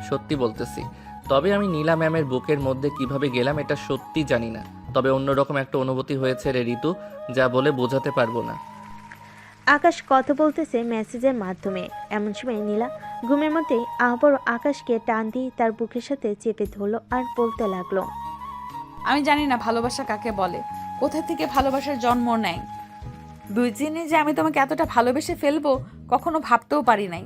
সত্যি বলতেছি। তবে আমি নীলা ম্যামের বুকের মধ্যে কিভাবে গেলাম এটা সত্যি জানি না, তবে অন্যরকম একটা অনুভূতি হয়েছে রে ঋতু, যা বলে বোঝাতে পারবো না। আকাশ কথা বলতেছে মেসেজের মাধ্যমে। এমন সময় নীলা ঘুমের মধ্যে আবার আকাশকে টান দিয়ে তার বুকের সাথে চেপে ধরলো আর বলতে লাগলো, আমি জানি না ভালোবাসা কাকে বলে, কোথা থেকে ভালোবাসার জন্ম নেয়। 2 দিনে যে আমি তোমাকে এতটা ভালোবেসে ফেলবো কখনো ভাবতেও পারি নাই।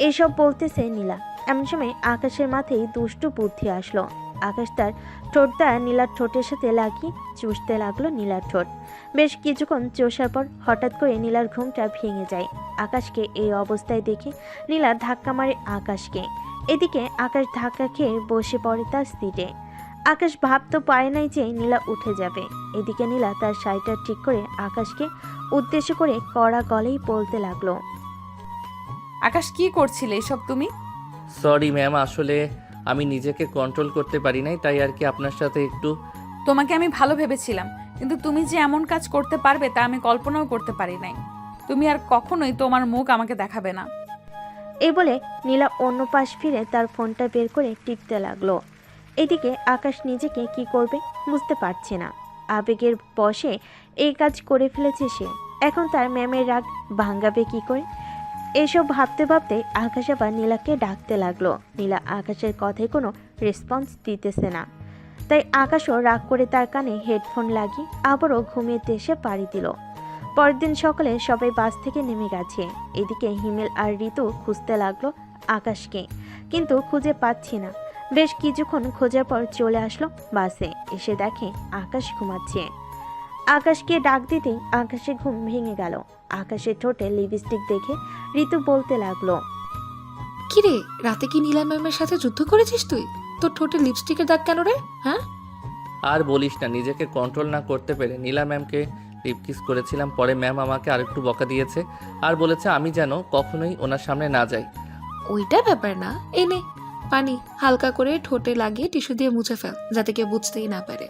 এসব বলতেছে নীলা। এমন সময় আকাশের মাথায় দুষ্টু বুদ্ধি আসলো। আকাশ তার ঠোঁটটা নীলার ঠোঁটের সাথে লাগিয়ে চুষতে লাগলো নীলার ঠোঁট। বেশ কিছুক্ষণ চষার পর হঠাৎ করে নীলার ঘুমটা ভেঙে যায়। আকাশকে এই অবস্থায় দেখে নীলা ধাক্কা মারে আকাশকে। এদিকে আকাশ ধাক্কা খেয়ে বসে পড়ে তার সিটে। আকাশ ভাবতে পারে নাই যে নীলা উঠে যাবে। এদিকে নীলা তার শাড়িটা ঠিক করে আকাশকে উদ্দেশ্য করে কড়া গলেই বলতে লাগলো, আকাশ কি করছিলে এসব তুমি? সরি ম্যাম, আসলে আমি নিজেকে কন্ট্রোল করতে পারি নাই, তাই আর কি আপনার সাথে একটু। তোমাকে আমি ভালো ভেবেছিলাম, কিন্তু তুমি যে এমন কাজ করতে পারবে তা আমি কল্পনাও করতে পারি নাই। তুমি আর কখনোই তোমার মুখ আমাকে দেখাবে না। এই বলে নীলা অন্য পাশ ফিরে তার ফোনটা বের করে টিপতে লাগলো। এদিকে আকাশ নিজেকে কি করবে বুঝতে পারছে না। আবেগের বশে এই কাজ করে ফেলেছে সে। এখন তার ম্যামের রাগ ভাঙাবে কি করে? এসব ভাবতে ভাবতে আকাশ আবার নীলাকে ডাকতে লাগলো। নীলা আকাশের কথায় কোনো রেসপন্স দিতেছে না, তাই আকাশও রাগ করে তার কানে হেডফোন লাগিয়ে আবারও ঘুমিয়ে এসে পাড়ি দিল। পরের দিন সকালে সবাই বাস থেকে নেমে গেছে। এদিকে হিমেল আর ঋতু খুঁজতে লাগলো আকাশকে, কিন্তু খুঁজে পাচ্ছি না। বেশ কিছুক্ষণ খোঁজার পর চলে আসলো বাসে। এসে দেখে আকাশ ঘুমাচ্ছে। আকাশকে ডাক দিতেই আকাশে ঘুম ভেঙে গেল। আকাশের ঠোঁটে লিপস্টিক দেখে ঋতু বলতে লাগলো, কিরে, রাতে কি নীলা ম্যামের সাথে যুদ্ধ করেছিস তুই? তোর ঠোঁটে লিপস্টিকের দাগ কেন রে? হ্যাঁ, আর বলিস না, নিজেকে কন্ট্রোল না করতে পেরে নীলা ম্যামকে লিপ কিস করেছিলাম। পরে ম্যাম আমাকে আরেকটু বকা দিয়েছে আর বলেছে আমি যেন কখনোই ওনার সামনে না যাই। ওইটা ব্যাপার না। এই নে পানি, হালকা করে ঠোঁটে লাগিয়ে টিস্যু দিয়ে মুছে ফেল, যাতে কেউ বুঝতেই না পারে।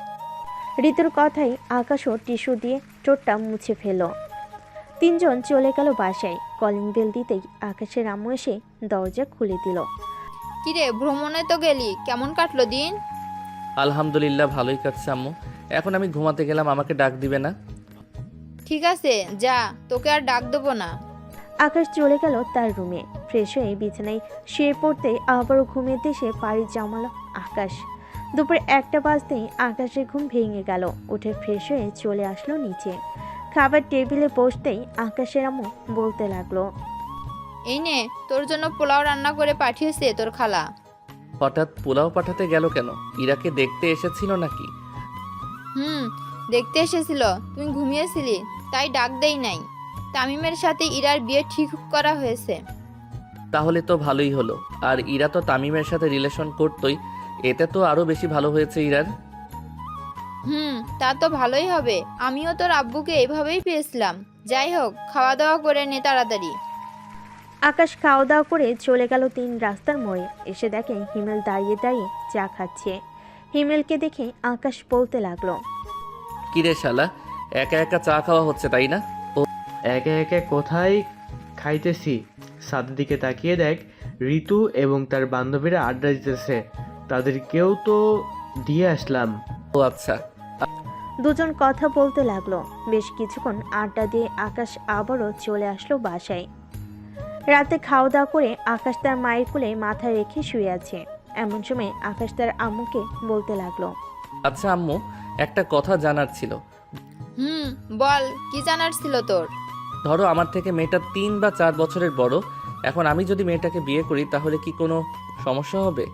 ঋতুর কথাই আকাশও টিস্যু দিয়ে ঠোঁটটা মুছে ফেল। তিনজন চলে গেল বাসায়। কলিং বেল দিতেই আকাশের আম্মু এসে দরজা খুলে দিল। কিরে, ভ্রমণে তো গেলি, কেমন কাটলো দিন? আলহামদুলিল্লাহ, ভালোই কাটছে আম্মু। এখন আমি ঘুমাতে গেলাম, আমাকে ডাক দিবে না? ঠিক আছে যা, তোকে আর ডাক দেবো না। আকাশ চলে গেল তার রুমে। ফ্রেশ হয়ে বিছানায় শুয়ে পড়তে আবারও ঘুমের দেশে পাড়ি জমালো আকাশ। দুপুর 1টা বাজতেই আকাশের ঘুম ভেঙে গেল। উঠে ফ্রেশ হয়ে চলে আসলো নিচে। খাবার টেবিলে বসতেই আকাশের আম্মু বলতে লাগলো, এই নে, তোর জন্য পোলাও রান্না করে পাঠিয়েছে তোর খালা। হঠাৎ পোলাও পাঠাতে গেল কেন? ইরাকে দেখতে এসেছিল নাকি? দেখতে এসেছিল, তুমি ঘুমিয়েছিলি তাই ডাক দেই নাই। তামিমের সাথে ইরার বিয়ে ঠিক করা হয়েছে। তাহলে তো ভালোই হলো। আর ইরা তো তামিমের সাথে রিলেশন করতোই, এতে তো আরো বেশি ভালো হয়েছে ইরার। তা তো ভালোই হবে। আমিও তোর আব্বুকে এইভাবেই পেয়েছিলাম। যাই হোক, খাওয়া দাওয়া করে নে তাড়াতাড়ি। আকাশ খাওয়া দাওয়া করে চলে গেল 3 রাস্তার মোড়ে। এসে দেখে হিমেল দাঁড়িয়ে দাঁড়িয়ে চা খাচ্ছে। হিমেলকে দেখে আকাশ বলতে লাগলো, কিরে শালা, একা একা চা খাওয়া হচ্ছে তাই না? একে একে কোথায় খাইতেছি, ছাদের দিকে তাকিয়ে দেখ ঋতু এবং তার বান্ধবীরা আড্ডা দিতেছে, তাদেরকেও তো দিয়ে আসলাম। ও আচ্ছা। দুজন কথা বলতে লাগলো। বেশ কিছুক্ষণ আড্ডা দিয়ে আকাশ আবারও চলে আসলো বাসায়। রাতে খাওয়া দাওয়া করে আকাশ তার মায়ের কোলে মাথা রেখে শুয়ে আছে। এমন সময় আকাশ তার আম্মুকে বলতে লাগলো, আচ্ছা আম্মু, একটা কথা জানার ছিল। বল, কি জানার ছিল তোর? ধরো আমার থেকে মেয়েটা 3 বা 4 বছরের বড়। এখন আমি যদি মেয়েটাকে বিয়ে করি তাহলে কি কোনো সমস্যা হবে?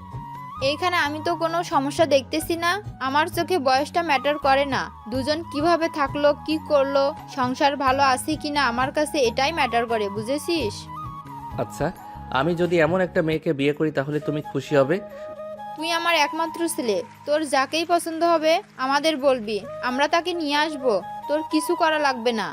এইখানে আমি তো কোনো সমস্যা দেখতেছি না। আমার চোখে বয়সটা ম্যাটার করে না। দুজন কিভাবে থাকলো, কি করলো, সংসার ভালো আছে কিনা, আমার কাছে এটাই ম্যাটার করে, বুঝেছিস? আচ্ছা, আমি যদি এমন একটা মেয়েকে বিয়ে করি তাহলে তুমি খুশি হবে? তুই আমার একমাত্র ছেলে, তোর যাকেই পছন্দ হবে আমাদের বলবি, আমরা তাকে নিয়ে আসবো। তোর কিছু করা লাগবে না।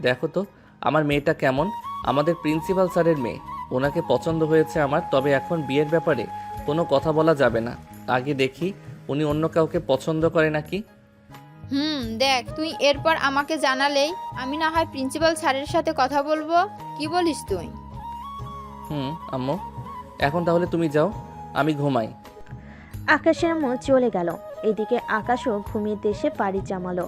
দেখো তো আমার মেয়েটা কেমন, আমাদের প্রিন্সিপাল স্যারের মেয়ে। ওনাকে পছন্দ হয়েছে আমার, তবে এখন বিয়ের ব্যাপারে কোনো কথা বলা যাবে না। আগে দেখি উনি অন্য কাউকে পছন্দ করে নাকি। দেখ, তুই এরপর আমাকে জানালেই আমি না হয় প্রিন্সিপাল স্যারের সাথে কথা বলবো। কি বলিস তুই? আম্মু, এখন তাহলে তুমি যাও, আমি ঘুমাই। আকাশের আম্মু চলে গেল। এদিকে আকাশও ঘুমিয়ে দেশে পাড়ি জমালো।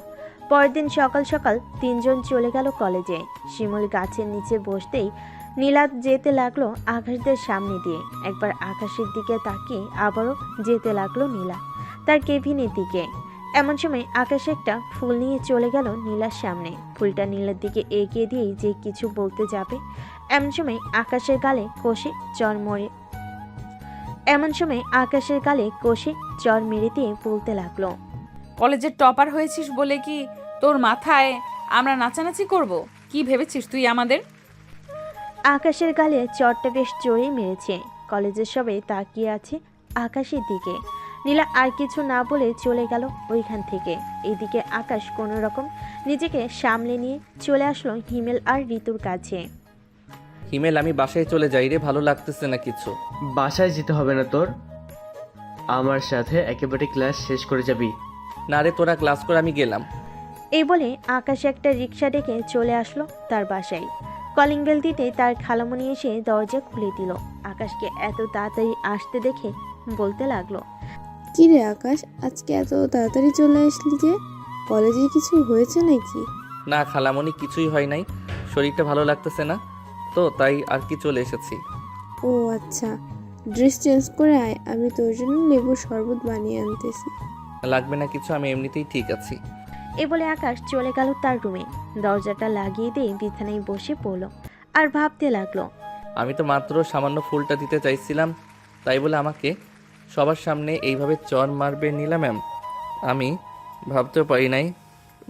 পরের দিন সকাল সকাল 3 জন চলে গেল কলেজে। শিমুল গাছের নিচে বসতেই নীলা যেতে লাগলো আকাশদের সামনে দিয়ে। একবার আকাশের দিকে তাকিয়ে আবারও যেতে লাগলো নীলা তার কেবিনের দিকে। এমন সময় আকাশ একটা ফুল নিয়ে চলে গেল নীলার সামনে। ফুলটা নীলার দিকে এগিয়ে দিয়েই যে কিছু বলতে যাবে, এমন সময় আকাশের গালে কষে চর মেরে দিয়ে বলতে লাগলো, কলেজের টপার হয়েছিস বলে কি তোর মাথায় আমরা নাচানাচি করব? কি ভেবেছিস তুই আমাদের? আকাশের গালে চরটা বেশ জোরেই মেরেছে। কলেজের সবাই তাকিয়ে আছে আকাশের দিকে। নীলা আর কিছু না বলে চলে গেল ওইখান থেকে। এইদিকে আকাশ কোনো রকম নিজেকে সামলে নিয়ে চলে আসলো হিমেল আর ঋতুর কাছে। হিমেল, আমি বাসায় চলে যাই রে, ভালো লাগতেছে না কিছু। বাসায় যেতে হবে না তোর, আমার সাথে একেবারে ক্লাস শেষ করে যাবি। না রে, তোরা ক্লাস করে, আমি গেলাম। এই বলে আকাশ একটা রিক্সা ডেকে চলে আসলো তার বাসায়। কলিং বেল দিতে তার খালামণি এসে দরজা খুলে দিল। আকাশকে এত তাড়াতাড়ি আসতে দেখে বলতে লাগলো, কি রে আকাশ, আজকে এত তাড়াতাড়ি চলে আসলি যে? কলেজে কিছু হয়েছে নাকি? না খালামণি, কিছুই হয় নাই, শরীরটা ভালো লাগতেছে না তো তাই আর কি চলে এসেছি। ও আচ্ছা, ড্রেস চেঞ্জ করে আয়, আমি তোর জন্য লেবুর শরবত বানিয়ে আনতেছি। লাগবে না কিছু, আমি এমনিতেই ঠিক আছি। এ বলে আকাশ চলে গেল তার রুমে। দরজাটা লাগিয়ে দিয়ে বিছানায় বসে পড়ল আর ভাবতে লাগলো, আমি তো মাত্র সামান্য ফুলটা দিতে চাইছিলাম, তাই বলে আমাকে সবার সামনে এইভাবে চর মারবে নীলা ম্যাম? আমি ভাবতেও পারি নাই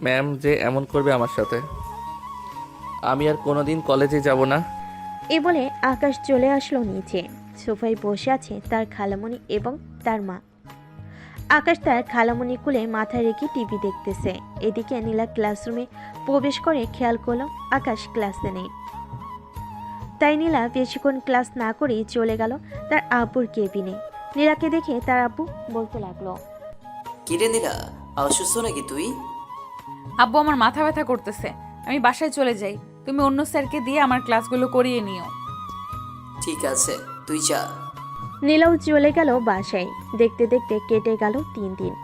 ম্যাম যে এমন করবে আমার সাথে। আমি আর কোনোদিন কলেজে যাব না। এ বলে আকাশ চলে আসলো নিচে। সোফায় বসে আছে তার খালামণি এবং তার মা। আকাশ তার খালামণি কোলে মাথা রেখে টিভি দেখতেছে। এদিকে নীলা ক্লাসরুমে প্রবেশ করে খেয়াল করলো আকাশ ক্লাসে নেই। তাই নীলা বেশিক্ষণ ক্লাস না করেই চলে গেল তার আব্বুর কেবিনে। নীলাকে দেখে তার আব্বু বলতে লাগলো, কিরে নীলা, অসুস্থ নাকি তুই? আব্বু আমার মাথা ব্যথা করতেছে, আমি বাসায় চলে যাই। তুমি অন্য স্যারকে দিয়ে আমার ক্লাসগুলো করিয়ে নিও। ঠিক আছে, তুই যা। নীলাও চলে গেল বাসায়। দেখতে দেখতে কেটে গেল 3 দিন।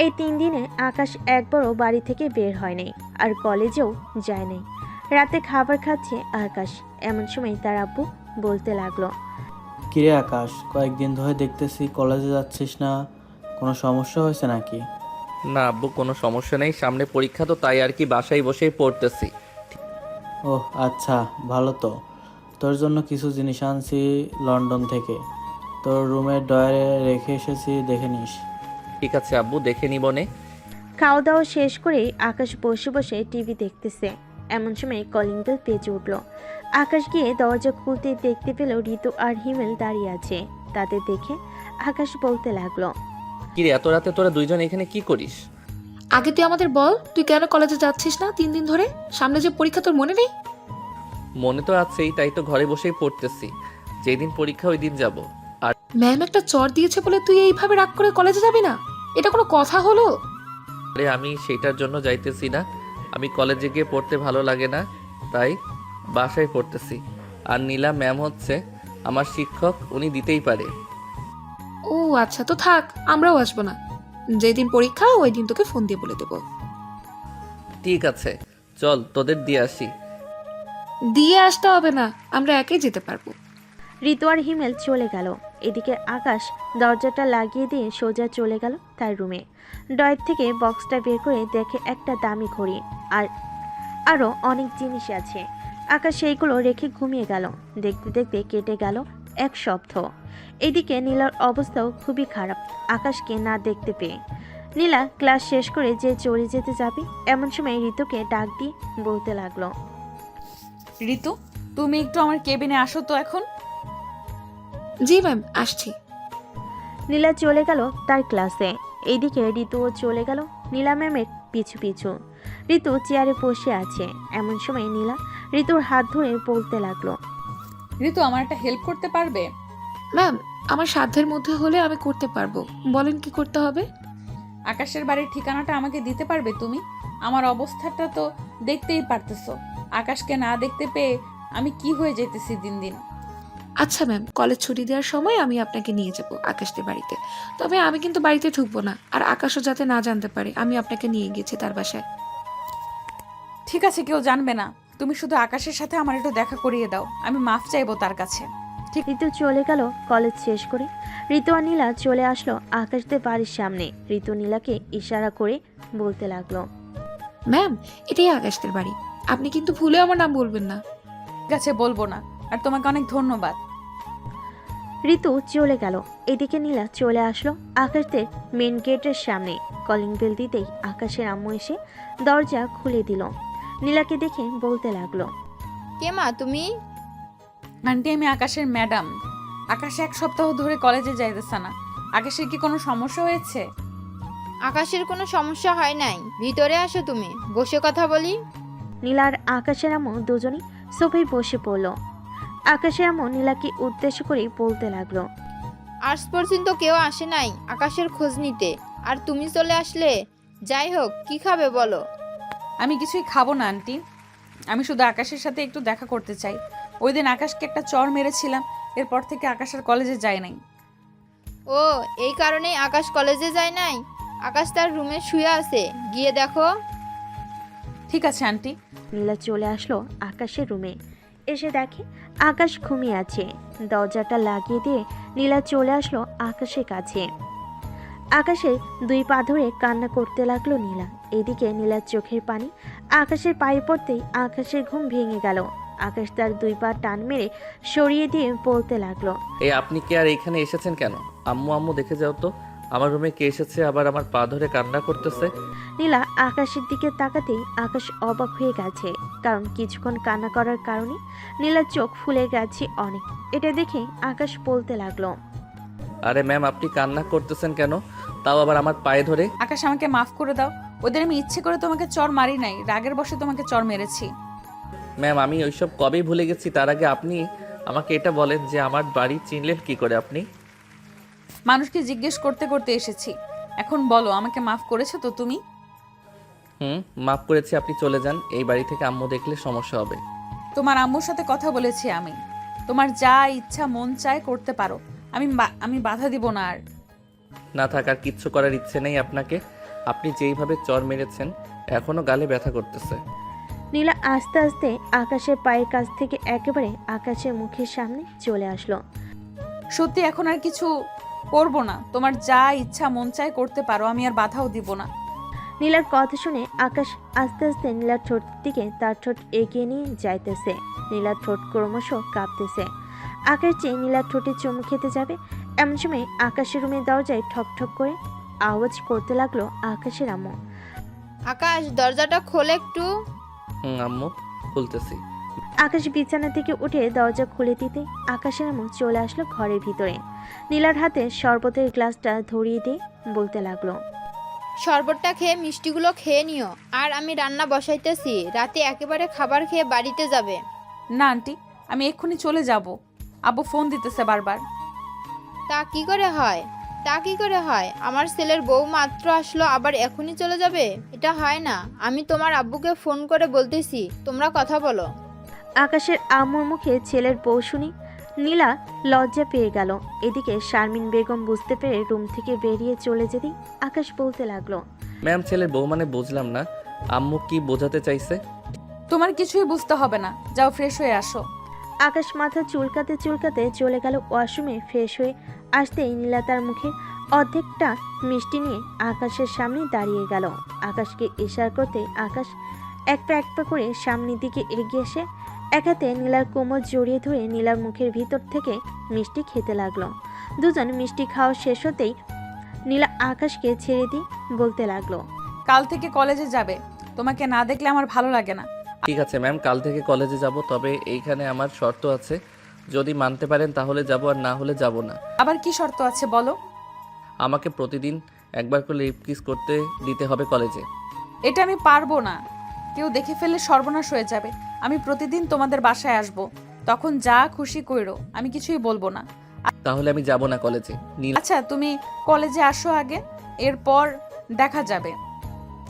এই 3 দিনে আকাশ একবারও বাড়ি থেকে বের হয় নাই, আর কলেজেও যায় নাই। রাতে খাবার খাচ্ছে আকাশ। এমন সময় তার আব্বু বলতে লাগলো, কিরে আকাশ, কয়েকদিন ধরে দেখতেছি কলেজে যাচ্ছিস না, কোনো সমস্যা হয়েছে নাকি? না আব্বু, কোনো সমস্যা নেই, সামনে পরীক্ষা তো, তাই আর কি বাসায় বসেই পড়তেছি। ওহ আচ্ছা, ভালো তো। তোর জন্য কিছু জিনিস আনছি লন্ডন থেকে, তোর রুমের ডয়ারে রেখে এসেছি, দেখে নিস। ঠিক আছে আব্বু, দেখে নিব নে। খাওয়া দাওয়া শেষ করে আকাশ বসে বসে টিভি দেখতেছে। এমন সময় কলিং বেল বেজে উঠল। আকাশ গিয়ে দরজা খুলতে দেখতে পেল ঋতু আর হিমেল দাঁড়িয়ে আছে। তাদের দেখে আকাশ বলতে লাগলো, কিরে এত রাতে তোরা দুইজন এখানে কি করিস? আগে তুই আমাদের বল, তুই কেন কলেজে যাচ্ছিস না 3 দিন ধরে? সামনে যে পরীক্ষা তোর মনে নেই? মনে তো আছেই, তাই তো ঘরে বসেই পড়তেছি। যেদিন পরীক্ষা ওই দিন যাব। ম্যাম একটা চর দিয়েছে বলে তুই এইভাবে রাগ করে কলেজে যাবি না? এটা কোনো কথা হলো? আরে আমি সেটার জন্য যাইতেছি না, আমি কলেজে গিয়ে পড়তে ভালো লাগে না, তাই বাসায় পড়তেছি। আর নীলা ম্যাম হচ্ছে আমার শিক্ষক, উনি দিতেই পারে। ও আচ্ছা, তো থাক, আমরাও আসবো না। যেদিন পরীক্ষা ওই দিন তোকে ফোন দিয়ে বলে দেবো। ঠিক আছে, চল তোদের দিয়ে আসি। দিয়ে আসতে হবে না, আমরা একাই যেতে পারবো। ঋতু আর হিমেল চলে গেল। এদিকে আকাশ দরজাটা লাগিয়ে দিয়ে সোজা চলে গেল তার রুমে। ডয়ের থেকে বক্সটা বের করে দেখে একটা দামি ঘড়ি আর আরও অনেক জিনিস আছে। আকাশ সেইগুলো রেখে ঘুমিয়ে গেল। দেখতে দেখতে কেটে গেল 1 সপ্তাহ। এদিকে নীলার অবস্থাও খুবই খারাপ আকাশকে না দেখতে পেয়ে। নীলা ক্লাস শেষ করে যে চলে যেতে যাবে, এমন সময় ঋতুকে ডাক দিয়ে বলতে লাগলো, ঋতু, তুমি একটু আমার কেবিনে আসো তো এখন। জি ম্যাম, আসছি। নীলা চলে গেল তার ক্লাসে। এইদিকে ঋতুও চলে গেল নীলা ম্যামের পিছু পিছু। ঋতু চেয়ারে বসে আছে। এমন সময় নীলা ঋতুর হাত ধরে বলতে লাগলো, ঋতু, আমার একটা হেল্প করতে পারবে? ম্যাম, আমার সাধ্যের মধ্যে হলে আমি করতে পারবো, বলেন কি করতে হবে? আকাশের বাড়ির ঠিকানাটা আমাকে দিতে পারবে তুমি? আমার অবস্থাটা তো দেখতেই পারতেছো। আকাশকে না দেখতে পেয়ে আমি কি হয়ে যেতেছি দিন দিন। আচ্ছা ম্যাম, কলেজ ছুটি দেওয়ার সময় আমি আপনাকে নিয়ে যাব আকাশদের বাড়িতে। তবে আমি কিন্তু বাড়িতে ঢুকবো না, আর আকাশও যাতে না জানতে পারে আমি আপনাকে নিয়ে গেছি তার বাসায়। ঠিক আছে, কেউ জানবে না। তুমি শুধু আকাশের সাথে আমার একটু দেখা করিয়ে দাও, আমি মাফ চাইবো তার কাছে। ঋতু চলে গেল কলেজ শেষ করে। ঋতু আর নীলা চলে আসলো আকাশদের বাড়ির সামনে। ঋতু নীলাকে ইশারা করে বলতে লাগলো, ম্যাম, এটাই আকাশদের বাড়ি, আপনি কিন্তু ভুলে আমার নাম বলবেন না। ঠিক আছে, বলবো না। আর তোমাকে অনেক ধন্যবাদ। ঋতু চলে গেল। এদিকে নীলা চলে আসলো আকাশদের মেন গেটের সামনে। কলিং বেল দিতেই আকাশের আম্মু এসে দরজা খুলে দিল। নীলাকে দেখে বলতে লাগলো, কে মা তুমি? আন্টি, আমি আকাশের ম্যাডাম। আকাশ 1 সপ্তাহ ধরে কলেজে যাইতেছে না। আকাশের কি কোনো সমস্যা হয়েছে? আকাশের কোনো সমস্যা হয় নাই, ভিতরে আসো, তুমি বসে কথা বলি। নীলা আর আকাশের আম্মু দুজনেই সোফায় বসে পড়ল। আকাশের আম্মু নীলাকে উদ্দেশ্য করে বলতে লাগলো, আজ পর্যন্ত কেউ আসে নাই আকাশের খোঁজ নিতে, আর তুমি চলে আসলে। যাই হোক, কি খাবে বলো? আমি কিছুই খাবো না আন্টি, আমি শুধু আকাশের সাথে একটু দেখা করতে চাই। ওই দিন আকাশকে একটা চর মেরেছিলাম, এরপর থেকে আকাশ আর কলেজে যায় নাই। ও, এই কারণেই আকাশ কলেজে যায় নাই? আকাশ তার রুমে শুয়ে আছে, গিয়ে দেখো। ঠিক আছে আন্টি। নীলা চলে আসলো আকাশের রুমে। এসে দেখে আকাশ ঘুমিয়ে আছে। দরজাটা লাগিয়ে দিয়ে নীলা চলে আসলো আকাশের কাছে। আকাশের 2 পা ধরে কান্না করতে লাগলো নীলা। এদিকে নীলার চোখের পানি আকাশের পায়ে পড়তেই আকাশের ঘুম ভেঙে গেল। আকাশ তার 2 পা টান মেরে সরিয়ে দিয়ে বলতে লাগলো, এই আপনি কি আর এখানে এসেছেন কেন? আম্মু আম্মু দেখে যাও তো, আমার রুমে কে এসেছে আবার আমার পা ধরে কান্না করতেছে? নীলা আকাশের দিকে তাকাতেই আকাশ অবাক হয়ে গেছে, কারণ কিছুক্ষণ কান্না করার কারণে নীলার চোখ ফুলে গেছে অনেক। এটা দেখে আকাশ বলতে লাগলো, আরে ম্যাম, আপনি কান্না করতেছেন কেন, তাও আবার আমার পায়ে ধরে? আকাশ, আমাকে মাফ করে দাও। ওদের আমি ইচ্ছে করে তোমাকে চর মারি নাই, রাগের বশে তোমাকে চর মেরেছি। ম্যাম, আমি ওইসব কবেই ভুলে গেছি। তার আগে আপনি আমাকে এটা বলেন যে আমার বাড়ি চিনলেন কি করে আপনি? মানুষকে জিজ্ঞেস করতে করতে এসেছি। এখন বলো, আমাকে মাফ করেছো তো তুমি? মাফ করেছি, আপনি চলে যান। এই বাড়ি থেকে আম্মু দেখলে সমস্যা হবে। তোমার আম্মুর সাথে কথা বলেছি আমি। তোমার যা ইচ্ছা মন চায় করতে পারো, আমি বাধা দিব না। আর না থাকার কিচ্ছু করার ইচ্ছে নেই আপনাকে। আপনি যেইভাবে চর মেরেছেন এখনো গালে ব্যথা করতেছে। নীলা আস্তে আস্তে আকাশের পায়ের কাছ থেকে একেবারে আকাশের মুখের সামনে চলে আসলো। সত্যি এখন আর কিছু করব না। তোমার যা ইচ্ছা মন চায় করতে পারো, আমি আর বাধাও দিব না। নীলার কথা শুনে আকাশ আস্তে আস্তে নীলার ঠোঁট দিকে তার ঠোঁট এগিয়ে নিয়ে যাইতেছে। নীলার ঠোঁট ক্রমশ কাঁপতেছে। আকাশ চেয়ে নীলার ঠোঁটে চুমু খেতে যাবে, এমন সময় আকাশের রুমের দরজায় ঠক ঠক করে আওয়াজ করতে লাগলো আকাশের আম্মু। আকাশ, দরজাটা খোলে একটু। আম্মু, খুলতেছি। আকাশ বিছানা থেকে উঠে দরজা খুলে দিতে আকাশের আম্মু চলে আসলো ঘরের ভিতরে। নীলার হাতে শরবতের গ্লাসটা ধরিয়ে দিয়ে বলতে লাগলো, শরবতটা খেয়ে মিষ্টিগুলো খেয়ে নিও। আর আমি রান্না বসাইতেছি, রাতে একেবারে খাবার খেয়ে বাড়িতে যাবে। না আন্টি, আমি এক্ষুনি চলে যাব। আব্বু ফোন দিতেছে বারবার। তা কি করে হয়? আমার ছেলের বউ মাত্র আসলো, আবার এখনই চলে যাবে? এটা হয় না। আমি তোমার আব্বুকে ফোন করে বলতেছি, তোমরা কথা বলো। আকাশের আম্মুর মুখে ছেলের বউ শুনি নীলা লজ্জা পেয়ে গেল। এদিকে শারমিন বেগম বুঝতে পেরে রুম থেকে বেরিয়ে চলে যেতেই আকাশ বলতে লাগলো, ম্যাম, ছেলের বউ মানে বুঝলাম না। আম্মু কি বোঝাতে চাইছে? তোমার কিছুই বুঝতে হবে না, যাও ফ্রেশ হয়ে আসো। আকাশ মাথা চুলকাতে চুলকাতে চলে গেল ওয়াশরুমে। ফ্রেশ হয়ে আসতেই নীলা তার মুখে অর্ধেকটা মিষ্টি নিয়ে আকাশের সামনে দাঁড়িয়ে গেল। আকাশকে ইশারা করতে আকাশ এক পা করে সামনের দিকে এগিয়ে এসে এক হাতে নীলার কোমর জড়িয়ে ধরে নীলার মুখের ভিতর থেকে মিষ্টি খেতে লাগলো। দুজন মিষ্টি খাওয়া শেষ হতেই নীলা আকাশকে ছেড়ে দিয়ে বলতে লাগলো, কাল থেকে কলেজে যাবে। তোমাকে না দেখলে আমার ভালো লাগে না। ঠিক আছে ম্যাম, কাল থেকে কলেজে যাব। তবে এইখানে আমার শর্ত আছে, যদি মানতে পারেন তাহলে যাব, আর না হলে যাব না। আবার কি শর্ত আছে বলো? আমাকে প্রতিদিন একবার করে লিপ কিস করতে দিতে হবে কলেজে। এটা আমি পারবো না, কেউ দেখে ফেললে সর্বনাশ হয়ে যাবে। আমি প্রতিদিন তোমাদের বাসায় আসব, তখন যা খুশি কইরো, আমি কিছুই বলবো না। তাহলে আমি যাব না কলেজে। নীলা, আচ্ছা, তুমি কলেজে আসো আগে, এরপর দেখা যাবে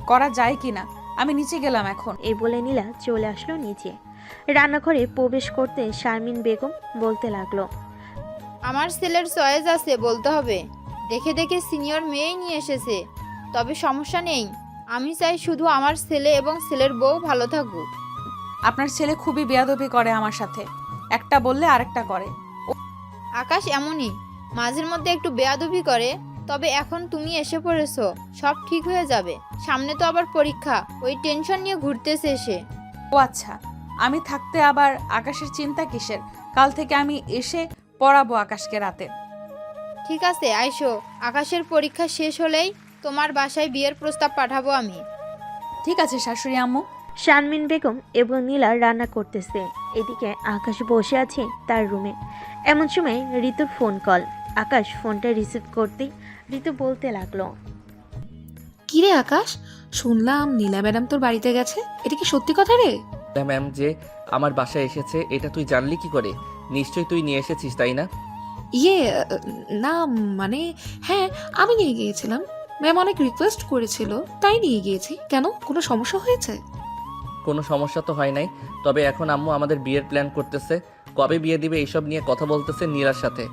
করা যায় কিনা। আমি নিচে গেলাম এখন। এই বলে নীলা চলে আসলো নিচে। রান্নাঘরে প্রবেশ করতে শারমিন বেগম বলতে লাগলো, আমার ছেলের চয়েস আছে বলতে হবে। দেখে দেখে সিনিয়র মেয়েই নিয়ে এসেছে, তবে সমস্যা নেই। আমি চাই শুধু আমার ছেলে এবং ছেলের বউ ভালো থাকুক। আপনার ছেলে খুবই বেয়াদবি করে আমার সাথে, একটা বললে আরেকটা করে। আকাশ এমনই, মাঝের মধ্যে একটু বেয়াদবি করে। তবে এখন তুমি এসে পড়েছো, সব ঠিক হয়ে যাবে। সামনে তো আবার পরীক্ষা, ওই টেনশন নিয়ে ঘুরতেছে সে। ও আচ্ছা, আমি থাকতে আবার আকাশের চিন্তা কিসের? কাল থেকে আমি এসে পড়াবো আকাশকে রাতে। ঠিক আছে, আইসো। আকাশের পরীক্ষা শেষ হলেই তোমার বাসায় বিয়ের প্রস্তাব পাঠাবো আমি। ঠিক আছে শাশুড়ি আম্মু। শারমিন বেগম এবং নীলা রান্না করতেছে, এদিকে আকাশ বসে আছে তার রুমে। এমন সময় ঋতুর ফোন কল। আকাশ ফোনটা রিসিভ করতেই ঋতু বলতে লাগলো, কিরে আকাশ, শুনলাম নীলা ম্যাডাম তোর বাড়িতে গেছে, এটা কি সত্যি কথা রে? ম্যাম যে আমার বাসায় এসেছে এটা তুই জানলি কি করে? নিশ্চয়ই তুই নিয়ে এসেছিস, তাই না? ইয়ে না, মানে হ্যাঁ, আমি নিয়ে গিয়েছিলাম। ম্যাম অনেক রিকোয়েস্ট করেছিল, তাই নিয়ে গিয়েছি। কেন, কোনো সমস্যা হয়েছে? কোনো সমস্যা তো হয় নাই, তবে এখন আম্মু আমাদের বিয়ের প্ল্যান করতেছে। কবে বিয়ে দিবে এইসব নিয়ে কথা বলতেছে নীলার সাথে।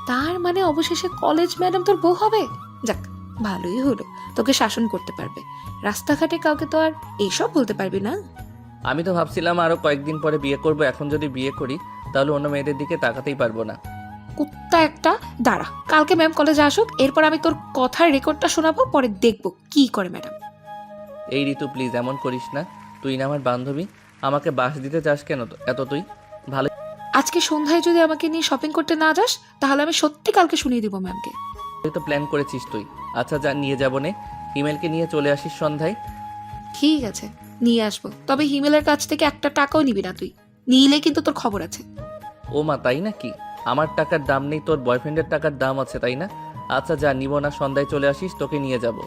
তার মানে অবশেষে কলেজ ম্যাডাম তোর বউ হবে? যাক, ভালোই হলো, তোকে শাসন করতে পারবে। রাস্তাঘাটে কাউকে তো আর এইসব বলতে পারবি না। আমি তো ভাবছিলাম আরো কয়েকদিন পরে বিয়ে করব। এখন যদি বিয়ে করি তাহলে অন্য মেয়েদের দিকে তাকাতেই পারবো না। কুত্তা একটা, দাঁড়া, কালকে ম্যাম কলেজে আসুক, এরপর আমি তোর কথার রেকর্ডটা শোনাবো, পরে দেখবো কি করে ম্যাডাম। এই ঋতু প্লিজ এমন করিস না, তুই না আমার বান্ধবী, আমাকে বাস দিতে চাস কেন এত তুই? ভালো, আজকে সন্ধ্যায় যদি আমাকে নিয়ে শপিং করতে না যাস তাহলে আমি সত্যি কালকে শুনিয়ে দিব ম্যামকে। তুই তো প্ল্যান করেছিস তুই। আচ্ছা যা, নিয়ে যাবো নে। হিমেলকে নিয়ে চলে আসিস সন্ধ্যায়। ঠিক আছে, নিয়ে আসবো, তবে হিমেলের কাছ থেকে একটা টাকাও নিবি না তুই। নিলে কিন্তু তোর খবর আছে। ও মা, তাই নাকি? আমার টাকার দাম নেই, তোর বয়ফ্রেন্ডের টাকার দাম আছে, তাই না? আচ্ছা যা, নিব না, সন্ধ্যায় চলে আসিস, তোকে নিয়ে যাব।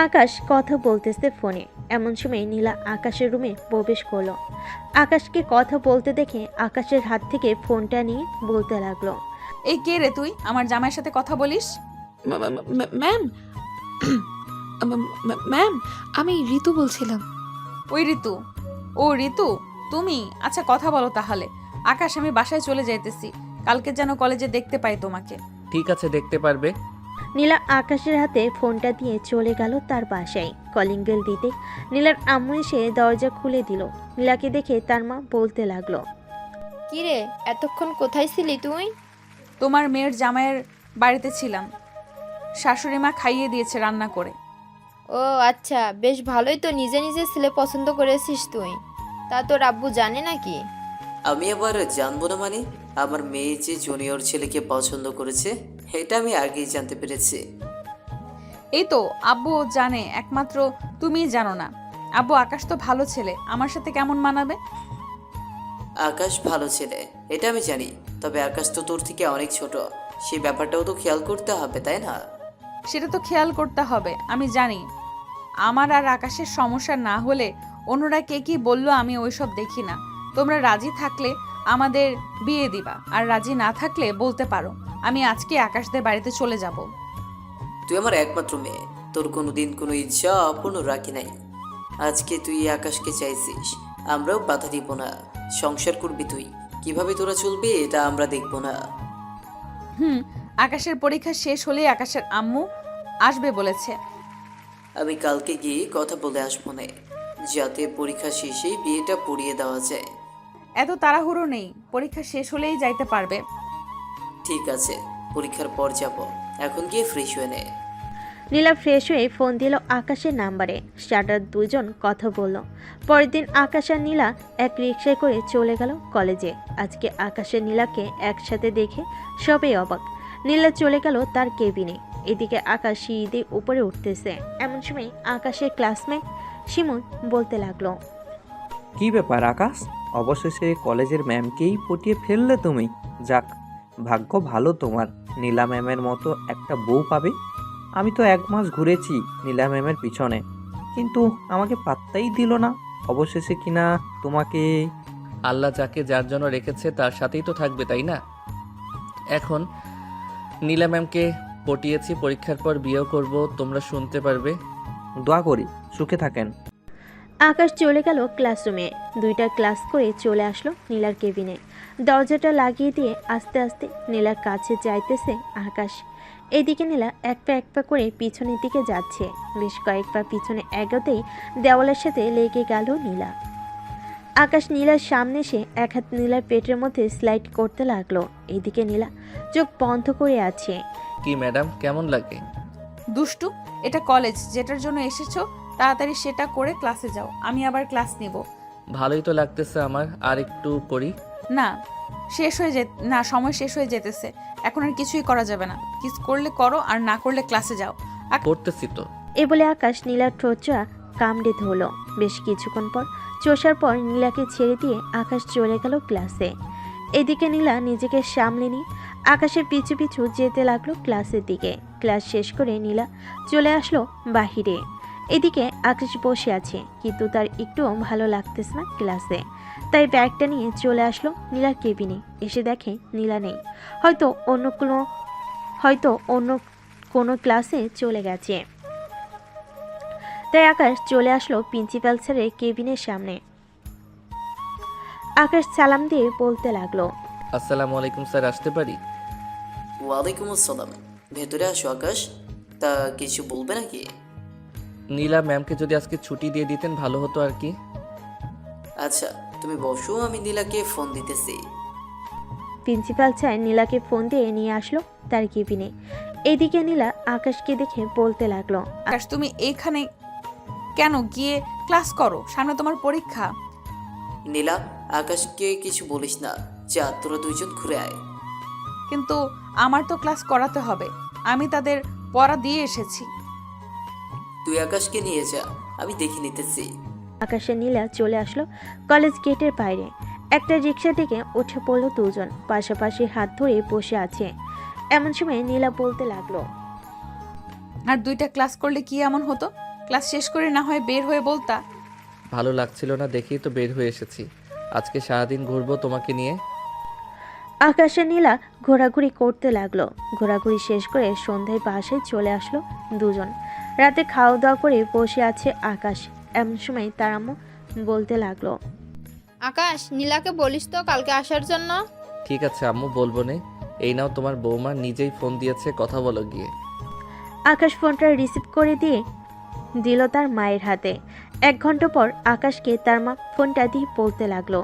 আকাশ কথা বলতেছে ফোনে। এমন সময় নীলা আকাশের রুমে প্রবেশ করলো। আকাশকে কথা বলতে দেখে আকাশের হাত থেকে ফোনটা নিয়ে বলতে লাগলো, এই কে রে তুই, আমার জামাইয়ের সাথে কথা বলিস? ম্যাম, ম্যাম, আমি ঋতু বলছিলাম। ওই ঋতু? ও ঋতু, তুমি? আচ্ছা কথা বলো তাহলে। আকাশ, আমি বাসায় চলে যাইতেছি, কালকে যেন কলেজে দেখতে পাই তোমাকে। ঠিক আছে, দেখতে পারবে। নীলা আকাশের হাতে ফোনটা দিয়ে চলে গেল তার বাসায়। কলিং বেল দিতে নীলার আম্মু এসে দরজা খুলে দিল। নীলাকে দেখে তার মা বলতে লাগলো, কিরে এতক্ষণ কোথায় ছিলি তুই? তোমার মেয়ের জামাইয়ের বাড়িতে ছিলাম, শাশুড়ি মা খাইয়ে দিয়েছে রান্না করে। ও আচ্ছা, বেশ ভালোই তো, নিজে নিজে ছেলে পছন্দ করেছিস তুই। তা তোর আব্বু জানে নাকি? আমি আবার জানবো না মানে? আমার মেয়ে যে জুনিয়র ছেলেকে পছন্দ করেছে এটা আমি আগেই জানতে পেরেছি। এই তো আব্বু জানে, একমাত্র তুমিই জানো না। আব্বু, আকাশ তো ভালো ছেলে, আমার সাথে কেমন মানাবে? আকাশ ভালো ছেলে এটা আমি জানি, তবে আকাশ তো তোর থেকে অনেক ছোট, সেই ব্যাপারটাও তো খেয়াল করতে হবে, তাই না? সেটা তো খেয়াল করতে হবে, আমি জানি। আমার আর আকাশের সমস্যা না হলে অন্যরা কে কি বললো আমি ওইসব দেখি না। তোমরা রাজি থাকলে আমাদের বিয়ে দিবা, আর রাজি না থাকলে বলতে পারো, আমি আজকে আকাশদের বাড়িতে চলে যাব। তুই আমার একমাত্র মেয়ে, তোর কোনোদিন কোনো ইচ্ছা অপূর্ণ রাখি নাই। আজকে তুই আকাশকে চাইছিস, আমরাও বাধা দিব না। সংসার করবি তুই, কিভাবে তোরা চলবি এটা আমরা দেখব না। আকাশের পরীক্ষা শেষ হলেই আকাশের আম্মু আসবে বলেছে। আমি কালকে গিয়ে কথা বলে আসবো না, যাতে পরীক্ষা শেষেই বিয়েটা পড়িয়ে দেওয়া যায়। এত তাড়াহুড়ো নেই, পরীক্ষা শেষ হলেই যাইতে পারবে। ঠিক আছে, পরীক্ষার পর যাব, এখন গিয়ে ফ্রেশ হয়ে নে। নীলা ফ্রেশ হয়ে ফোন দিল আকাশের নাম্বারে। স্টার্টার দুজন কথা বলল। পরের দিন আকাশ আর নীলা এক রিকশায় করে চলে গেল কলেজে। আজকে আকাশের নীলাকে একসাথে দেখে সবাই অবাক। নীলা চলে গেল তার কেবিনে। এদিকে আকাশ সিঁড়ি উপরে উঠতেছে। এমন সময় আকাশের ক্লাসমেট শিমুল বলতে লাগলো, কি ব্যাপার আকাশ, অবশেষে কলেজের ম্যামকেই পটিয়ে ফেললে তুমি। যাক, ভাগ্য ভালো তোমার, নীলা ম্যামের মতো একটা বউ পাবে। আমি তো 1 মাস ঘুরেছি নীলা ম্যামের পিছনে, কিন্তু আমাকে পাত্তাই দিল না। অবশেষে কিনা তোমাকে। আল্লাহ যাকে যার জন্য রেখেছে তার সাথেই তো থাকবে, তাই না? এখন নীলা ম্যামকে পটিয়েছি, পরীক্ষার পর বিয়েও করব, তোমরা শুনতে পারবে। দোয়া করি সুখে থাকেন। আকাশ চলে গেল ক্লাসরুমে। 2টা ক্লাস করে চলে আসলো নীলার কেবিনে। দরজাটা লাগিয়ে দিয়ে আস্তে আস্তে নীলার কাছে যাইতেছে আকাশ। এদিকে নীলা এক পা করে পিছনের দিকে যাচ্ছে। বেশ কয়েক পা পিছনে এগোতেই দেওয়ালের সাথে লেগে গেল নীলা। আকাশ নীলার সামনে এসে এক হাত নীলার পেটের মধ্যে স্লাইড করতে লাগলো। এদিকে নীলা চোখ বন্ধ করে আছে। কি ম্যাডাম, কেমন লাগে? দুষ্টু, এটা কলেজ, যেটার জন্য এসেছো তাড়াতাড়ি সেটা করে ক্লাসে যাও, আমি আবার ক্লাস নিব। ভালোই তো লাগতেছে আমার, আর একটু করি। না, সময় শেষ হয়ে যেতেছে, এখন আর কিছুই করা যাবে না। কিস করলে করো, আর না করলে ক্লাসে যাও। করতেছি তো। এ বলে আকাশ নীলার ঠোঁটটা কামড়ে ধরল। বেশ কিছুক্ষণ পর চোষার পর নীলাকে ছেড়ে দিয়ে আকাশ চলে গেল ক্লাসে। এদিকে নীলা নিজেকে সামলে নিয়ে আকাশের পিছু পিছু যেতে লাগলো ক্লাসের দিকে। ক্লাস শেষ করে নীলা চলে আসলো বাহিরে। এদিকে আকাশ বসে আছে, কিন্তু তার একটুও ভালো লাগতেছে না ক্লাসে। তাই ব্যাগটা নিয়ে চলে আসলো নীলার কেবিনে। এসে দেখে নীলা নেই, হয়তো অন্য কোনো ক্লাসে চলে গেছে। তাই আকাশ চলে আসলো প্রিন্সিপাল স্যারের কেবিনের সামনে। আকাশ সালাম দিয়ে বলতে লাগলো, আসসালামু আলাইকুম স্যার, আসতে পারি? ওয়ালাইকুম আসসালাম, ভেতরে আসো আকাশ। তা কিছু বলবে নাকি? নীলা ম্যামকে যদি আজকে ছুটি দিয়ে দিতেন ভালো হতো আর কি। আচ্ছা তুমি বসো, আমি নীলাকে ফোন দিতেছি। প্রিন্সিপাল স্যার নীলাকে ফোন দিয়ে নিয়ে আসলো তার কেবিনে। এদিকে নীলা আকাশকে দেখে বলতে লাগলো, আকাশ, তুমি এইখানে কেন? গিয়ে ক্লাস করো, সামনে তোমার পরীক্ষা। নীলা, আকাশকে কিছু বলিস না, যা তোরা দুইজন ঘুরে আয়। কিন্তু আমার তো ক্লাস করাতে হবে। আমি তাদের পড়া দিয়ে এসেছি। তুই আকাশকে নিয়ে যা, আমি দেখে নিতেছি। আকাশ আর নীলা চলে আসলো কলেজ গেটের বাইরে। একটা রিক্সা থেকে উঠে পড়লো দুজন, পাশাপাশি হাত ধরে বসে আছে। এমন সময় নীলা বলতে লাগলো, আর 2টা ক্লাস করলে কি এমন হতো? ক্লাস শেষ করে না হয় বের হয়ে বলতা। ভালো লাগছিল না দেখেই তো বের হয়ে এসেছি। আজকে সারাদিন ঘুরবো তোমাকে নিয়ে। আকাশ আর নীলা ঘোরাঘুরি করতে লাগলো। ঘোরাঘুরি শেষ করে সন্ধ্যায় বাসায় চলে আসলো দুজন। রাতে খাওয়া দাওয়া করে বসে আছে আকাশ। এমন সময় তার আম্মু বলতে লাগলো, আকাশ, নীলাকে বলিস তো কালকে আসার জন্য। ঠিক আছে আম্মু, বলবো নে। এই নাও তোমার বৌমা নিজেই ফোন দিয়েছে, কথা বলো গিয়ে। আকাশ ফোনটা রিসিভ করে দিয়ে দিল তার মায়ের হাতে। 1 ঘন্টা পর আকাশকে তার মা ফোনটা দিয়ে বলতে লাগলো,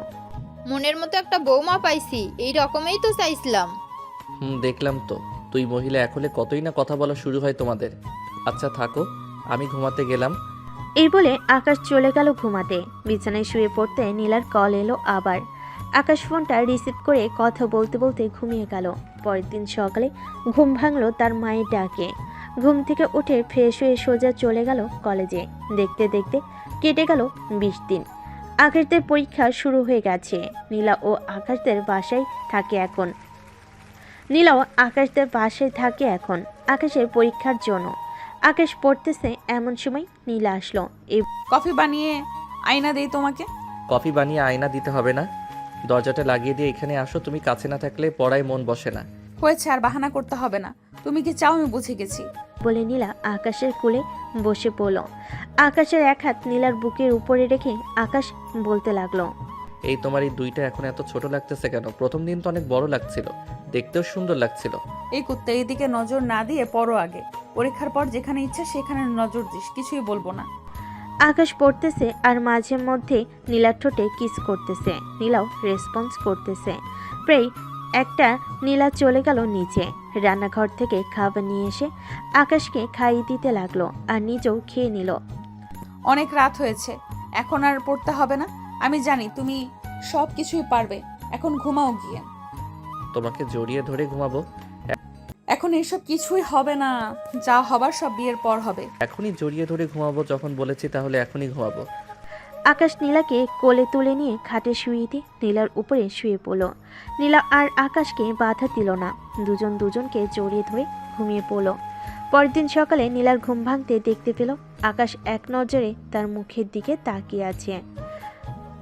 মনের মতো একটা বৌমা পাইছি, এই রকমই তো চাইছিলাম। দেখলাম তো। তুই মহিলা এখন কতই না কথা বলা শুরু হয় তোমাদের। আচ্ছা থাকো, আমি ঘুমাতে গেলাম। এই বলে আকাশ চলে গেল ঘুমাতে। বিছানায় শুয়ে পড়তে নীলার কল এলো আবার। আকাশ ফোনটা রিসিভ করে কথা বলতে বলতে ঘুমিয়ে গেল। পরের দিন সকালে ঘুম ভাঙলো তার মায়ের ডাকে। ঘুম থেকে উঠে ফ্রেশ হয়ে সোজা চলে গেল কলেজে। দেখতে দেখতে কেটে গেল 20 দিন। আকাশদের পরীক্ষা শুরু হয়ে গেছে। নীলা ও আকাশদের বাসায় থাকে এখন। নীলাও আকাশদের বাসায় থাকে এখন আকাশের পরীক্ষার জন্য। আকাশ পড়তেছে, এমন সময় নীলা আসলো। এই কফি বানিয়ে আয়না দেই তোমাকে। কফি বানিয়ে আয়না দিতে হবে না, দরজাটা লাগিয়ে দিয়ে এখানে আসো। তুমি কাছে না থাকলে পড়ায় মন বসে না। হয়েছে, আর বাহানা করতে হবে না। তুমি কি চাও আমি বুঝে গেছি। বলে নীলা আকাশের কোলে বসে পড়ল। আকাশের এক হাত নীলার বুকের উপরে রেখে আকাশ বলতে লাগলো, এই তোমার এই দুইটা এখন এত ছোট লাগতেছে কেন? প্রথম দিন তো অনেক বড় লাগছিল, দেখতেও সুন্দর লাগছিল। এই কুত্তা, এইদিকে নজর না দিয়ে পড়ো আগে। পরীক্ষার পর যেখানে ইচ্ছা সেখানে নজর দিস, কিছুই বলবো না। আকাশ পড়তেছে আর মাঝে মধ্যে নীলার ঠোঁটে কিস করতেছে। নীলাও রেসপন্স করতেছে। প্রায় একটা নীলা চলে গেল নিচে। রান্নাঘর থেকে খাবার নিয়ে এসে আকাশকে খাইয়ে দিতে লাগলো আর নিজেও খেয়ে নিল। অনেক রাত হয়েছে, এখন আর পড়তে হবে না। আমি জানি তুমি সব কিছুই পারবে। এখন ঘুমাও গিয়ে। তোমাকে জড়িয়ে ধরে ঘুমাবো। এখন এইসব কিছুই হবে না, যা হবার সব বিয়ের পর হবে। এখনই জড়িয়ে ধরে ঘুমাবো যখন বলেছি, তাহলে এখনই ঘুমাবো। আকাশ নীলাকে কোলে তুলে নিয়ে খাটে শুয়ে দিয়ে নীলার উপরে শুয়ে পড়ল। নীলা আর আকাশকে বাধা দিল না, দুজন দুজনকে জড়িয়ে ধরে ঘুমিয়ে পড়ল। পরের দিন সকালে নীলার ঘুম ভাঙতে দেখতে পেল আকাশ এক নজরে তার মুখের দিকে তাকিয়ে আছে।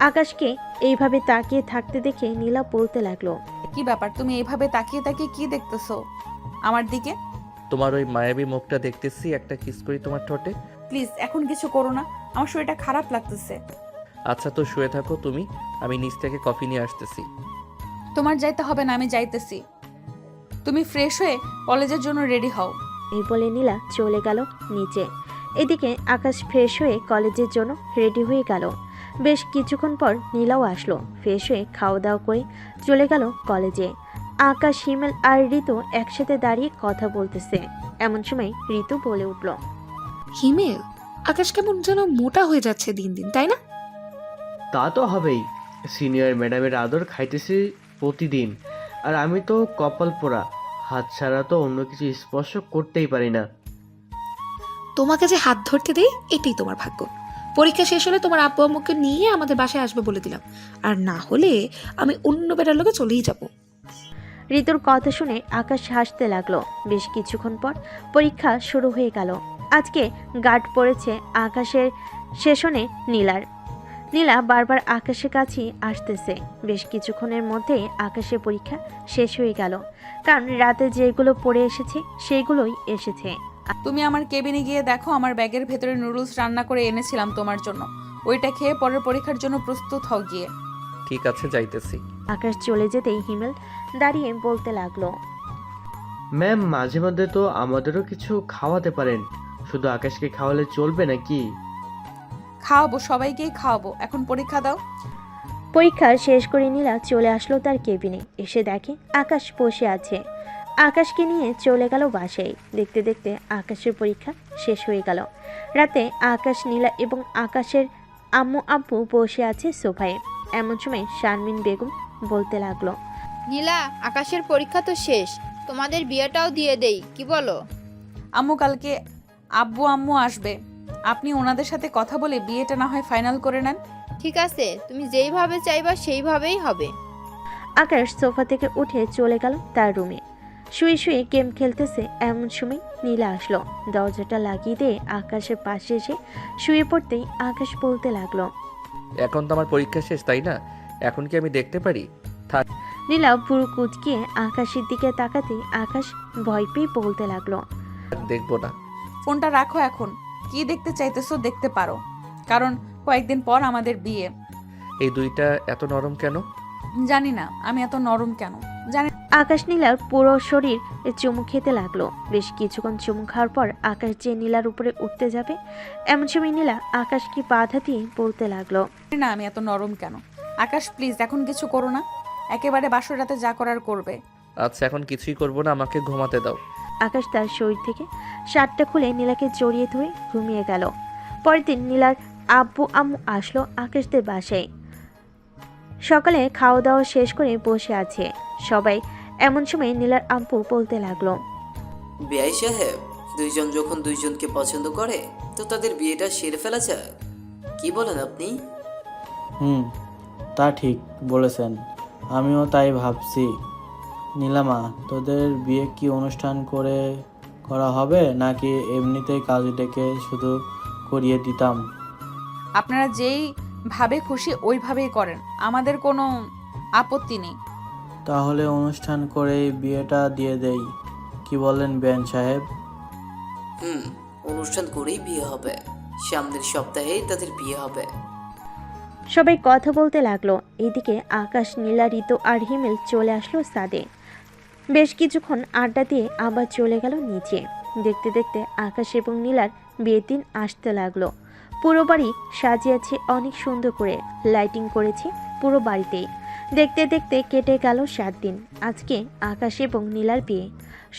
আকাশকে এইভাবে তাকিয়ে থাকতে দেখে নীলা বলতে লাগলো, কি ব্যাপার, তুমি এইভাবে তাকিয়ে তাকিয়ে কি দেখতেছো আমার দিকে? তোমার ওই মায়াবী মুখটা দেখতেছি, একটা কিস করি তোমার ঠোঁটে। প্লিজ এখন কিছু করো না, আমার শরীরটা খারাপ লাগতেছে। আচ্ছা তো শুয়ে থাকো তুমি, আমি নিচ থেকে কফি নিয়ে আসতেছি। তোমার যাইতে হবে না, আমি যাইতেছি। তুমি ফ্রেশ হয়ে কলেজের জন্য রেডি হও। এই বলে নীলা চলে গেল নিচে। এদিকে আকাশ ফ্রেশ হয়ে কলেজের জন্য রেডি হয়ে গেল। বেশ কিছুক্ষণ পর নীলাও আসলো। ফ্রেশ হয়ে খাওয়া দাওয়া করে চলে গেল কলেজে। আকাশ, হিমেল আর ঋতু একসাথে দাঁড়িয়ে কথা বলতেছে। এমন সময় ঋতু বলে উঠল, হিমেল, আকাশ কেমন যেন মোটা হয়ে যাচ্ছে দিন দিন, তাই না? তা তো হবেই। সিনিয়র ম্যাডামের আদর খাইতেছি প্রতিদিন, আর আমি তো কপাল পোড়া, হাত ছাড়া তো অন্য কিছু স্পর্শ করতেই পারি না। তোমাকে যে হাত ধরতে দেই এটাই তোমার ভাগ্য। পরীক্ষা শেষ হলে তোমার আব্বু আম্মুকে নিয়ে আমাদের বাসায় আসবে বলে দিলাম, আর না হলে আমি অন্য বেটার লোকে চলেই যাব। ঋতুর কথা শুনে আকাশ হাসতে লাগলো। বেশ কিছুক্ষণ পর পরীক্ষা শুরু হয়ে গেল। আজকে গার্ড পড়েছে আকাশের সেশনে নীলার। নীলা বারবার আকাশের কাছেই আসতেছে। বেশ কিছুক্ষণের মধ্যেই আকাশের পরীক্ষা শেষ হয়ে গেল, কারণ রাতে যেগুলো পড়ে এসেছে সেগুলোই এসেছে। তুমি আমার কেবিনে গিয়ে দেখো, আমার ব্যাগের ভেতরে নুডলস রান্না করে এনেছিলাম তোমার জন্য। ওইটা খেয়ে পরের পরীক্ষার জন্য প্রস্তুত হও গিয়ে। ঠিক আছে, যাইতেছি। আকাশ চলে যেতেই হিমেল দাঁড়িয়ে বলতে লাগলো, ম্যাম, মাঝে মধ্যে তো আমাদেরও কিছু খাওয়াতে পারেন, শুধু আকাশকে খাওয়ালে চলবে নাকি? খাওয়াবো, সবাইকেই খাওয়াবো। এখন পরীক্ষা দাও। পরীক্ষা শেষ করে নীলা চলে আসলো তার কেবিনে। এসে দেখে আকাশ বসে আছে। আকাশকে নিয়ে চলে গেল বাসায়। দেখতে দেখতে আকাশের পরীক্ষা শেষ হয়ে গেল। রাতে আকাশ, নীলা এবং আকাশের আম্মু আব্বু বসে আছে সোফায়। এমন সময় শারমিন বেগম বলতে লাগলো, নীলা, আকাশের পরীক্ষা তো শেষ, তোমাদের বিয়েটাও দিয়ে দেই, কি বলো? আম্মু কালকে আব্বু আম্মু আসবে, আপনি ওনাদের সাথে কথা বলে বিয়েটা না হয় ফাইনাল করে নেন। ঠিক আছে, তুমি যেইভাবে চাইবা সেইভাবেই হবে। আকাশ সোফা থেকে উঠে চলে গেল তার রুমে। শুয়ে শুয়ে গেম খেলতেছে এমন সময় নীলা আসলো। দরজাটা লাগিয়ে দিয়ে আকাশের পাশে এসে শুয়ে পড়তেই আকাশ বলতে লাগলো, এখন তো আমার পরীক্ষা শেষ, তাই না? এখন কি আমি দেখতে পারি? নীলা পুরো কুচকিয়ে আকাশের দিকে তাকাতেই আকাশ ভয় পেয়ে বলতে লাগলো, দেখবো না। ফোনটা রাখো, এখন কি দেখতে চাইতেছো দেখতে পারো, কারণ কয়েকদিন পর আমাদের বিয়ে। এই দুইটা এত নরম কেন? জানি না আমি এত নরম কেন, জানি। আকাশ নীলার পুরো শরীর চুমু খেতে লাগলো। বেশ কিছুক্ষণ চুমু খাওয়ার পর আকাশ যে নীলার উপরে উঠতে যাবে এমন সময় নীলা আকাশকে বাধা দিয়ে বলতে লাগলো, না আমি এত নরম কেন। আকাশ প্লিজ এখন কিছু করো না, একেবারে বাসর রাতে যা করার করবে। আচ্ছা, এখন কিছুই করবো না, আমাকে ঘুমাতে দাও। আকাশ তার শরীর থেকে শার্টটা খুলে নীলাকে জড়িয়ে ধরে ঘুমিয়ে গেল। পরের দিন নীলার আব্বু আম্মু আসলো আকাশদের বাসায়। সকালে খাওয়া দাওয়া শেষ করে বসে আছে সবাই। এমন সময় নীলার আব্বু বলতে লাগলো, বিআই সাহেব, দুইজন যখন দুইজনকে পছন্দ করে তো তাদের বিয়েটা সেরে ফেলা যাক, কি বলেন আপনি? হুম, তা ঠিক বলেছেন, আমিও তাই ভাবছি। নীলামা, তোদের বিয়ে কি অনুষ্ঠান করে করা হবে নাকি এমনিতেই কাজ ডেকে শুধু করিয়ে দিতাম? আপনারা যেই ভাবে খুশি ওইভাবেই করেন, আমাদের কোনো আপত্তি নেই। তাহলে অনুষ্ঠান করেই বিয়েটা দিয়ে দেই, কি বলেন বেন সাহেব? অনুষ্ঠান করেই বিয়ে হবে, সামনের সপ্তাহেই তাদের বিয়ে হবে। সবাই কথা বলতে লাগলো। এদিকে আকাশ, নীলা, ঋতু আর হিমেল চলে আসলো ছাদে। বেশ কিছুক্ষণ আড্ডা দিয়ে আবার চলে গেল নিচে। দেখতে দেখতে আকাশ এবং নীলার বিয়ের দিন আসতে লাগলো। পুরো বাড়ি সাজিয়েছে অনেক সুন্দর করে, লাইটিং করেছে পুরো বাড়িতেই। দেখতে দেখতে কেটে গেল 7 দিন। আজকে আকাশ এবং নীলার বিয়ে।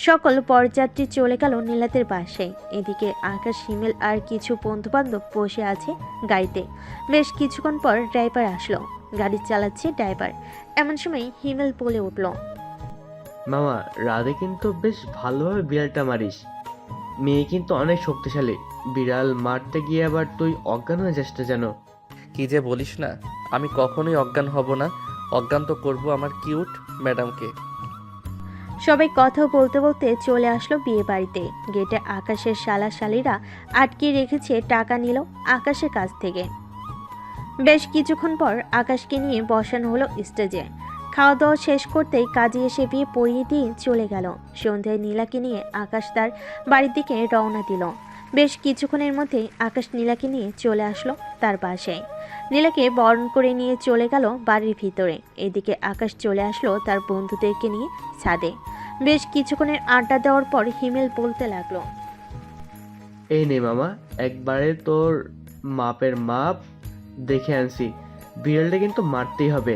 সকল বরযাত্রী চলে গেল নীলাদের বাসায়। এদিকে আকাশ, হিমেল আর কিছু বন্ধুবান্ধব বসে আছে গাড়িতে। বেশ কিছুক্ষণ পর ড্রাইভার আসলো। গাড়ি চালাচ্ছে ড্রাইভার। এমন সময় হিমেল বলে উঠল, মামা, রাধে কিন্তু বেশ ভালোভাবে বিড়ালটা মারিস। মেয়ে কিন্তু অনেক শক্তিশালী, বিড়াল মারতে গিয়ে আবার তুই অজ্ঞান হয়ে যাস না যেন। কি যে বলিস না, আমি কখনোই অজ্ঞান হব না। অজ্ঞান তো করবো আমার কিউট ম্যাডামকে। সবাই কথা বলতে বলতে চলে আসলো বিয়ে বাড়িতে। গেটে আকাশের শালা-শালিরা আটকে রেখেছে টাকা নিল আকাশের কাছ থেকে। বেশ কিছুক্ষণ পর আকাশকে নিয়ে বসানো হলো স্টেজে। খাওয়া দাওয়া শেষ করতেই কাজে এসে বিয়ে পড়িয়ে দিয়ে চলে গেল। সন্ধ্যায় নীলাকে নিয়ে আকাশ তার বাড়ির দিকে রওনা দিল। বেশ কিছুক্ষণের মধ্যেই আকাশ নীলাকে নিয়ে চলে আসলো তার বাসায়। নীলাকে বরণ করে নিয়ে চলে গেল বাড়ির ভিতরে। এদিকে আকাশ চলে আসলো তার বন্ধুদেরকে নিয়ে ছাদে। বেশ কিছুক্ষণের আড্ডা দেওয়ার পর হিমেল বলতে লাগলো, এই নে মামা, একবারে তোর মাপের মাপ দেখে আনছি। বিড়ালটা কিন্তু মারতেই হবে।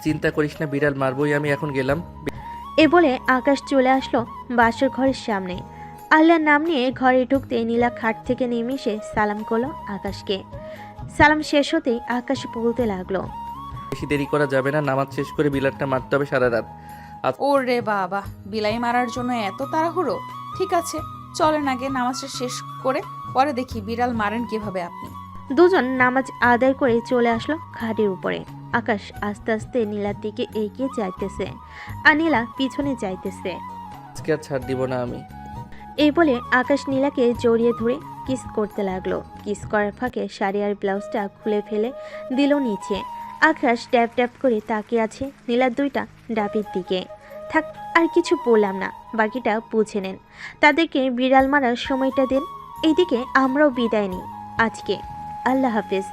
চিন্তা করিস না, বিড়াল মারবই আমি। এখন গেলাম। এ বলে আকাশ চলে আসলো বাসর ঘরের সামনে। আল্লাহর নাম নিয়ে ঘরে ঢুকতে নীলা খাট থেকে নেমে এসে সালাম করলো আকাশকে। সালাম শেষ হতেই আকাশ বলতে লাগলো, বেশি দেরি করা যাবে না, নামাজ শেষ করে বিড়ালটা মারতে হবে সারা রাত। ওরে বাবা, বিলাই মারার জন্য এত তাড়াহুড়ো? ঠিক আছে, চলেন আগে নামাজটা শেষ করে পরে দেখি বিড়াল মারেন কিভাবে আপনি। দুজন নামাজ আদায় করে চলে আসলো খাটের উপরে। আকাশ আস্তে আস্তে নীলার দিকে এগিয়ে যাইতেছে আর নীলা পিছনে যাইতেছে। আজকে আর ছাড় দিব না আমি। এই বলে আকাশ নীলাকে জড়িয়ে ধরে কিস করতে লাগলো। কিস করার ফাঁকে শাড়ি আর ব্লাউজটা খুলে ফেলে দিল নিচে। আকাশ ট্যাপ ট্যাপ করে তাকিয়ে আছে নীলার দুইটা ডাবের দিকে। থাক, আর কিছু বললাম না, বাকিটা বুঝে নেন। তাদেরকে বিড়াল মারার সময়টা দেন। এইদিকে আমরাও বিদায় নিই আজকে। আল্লাহ হাফেজ।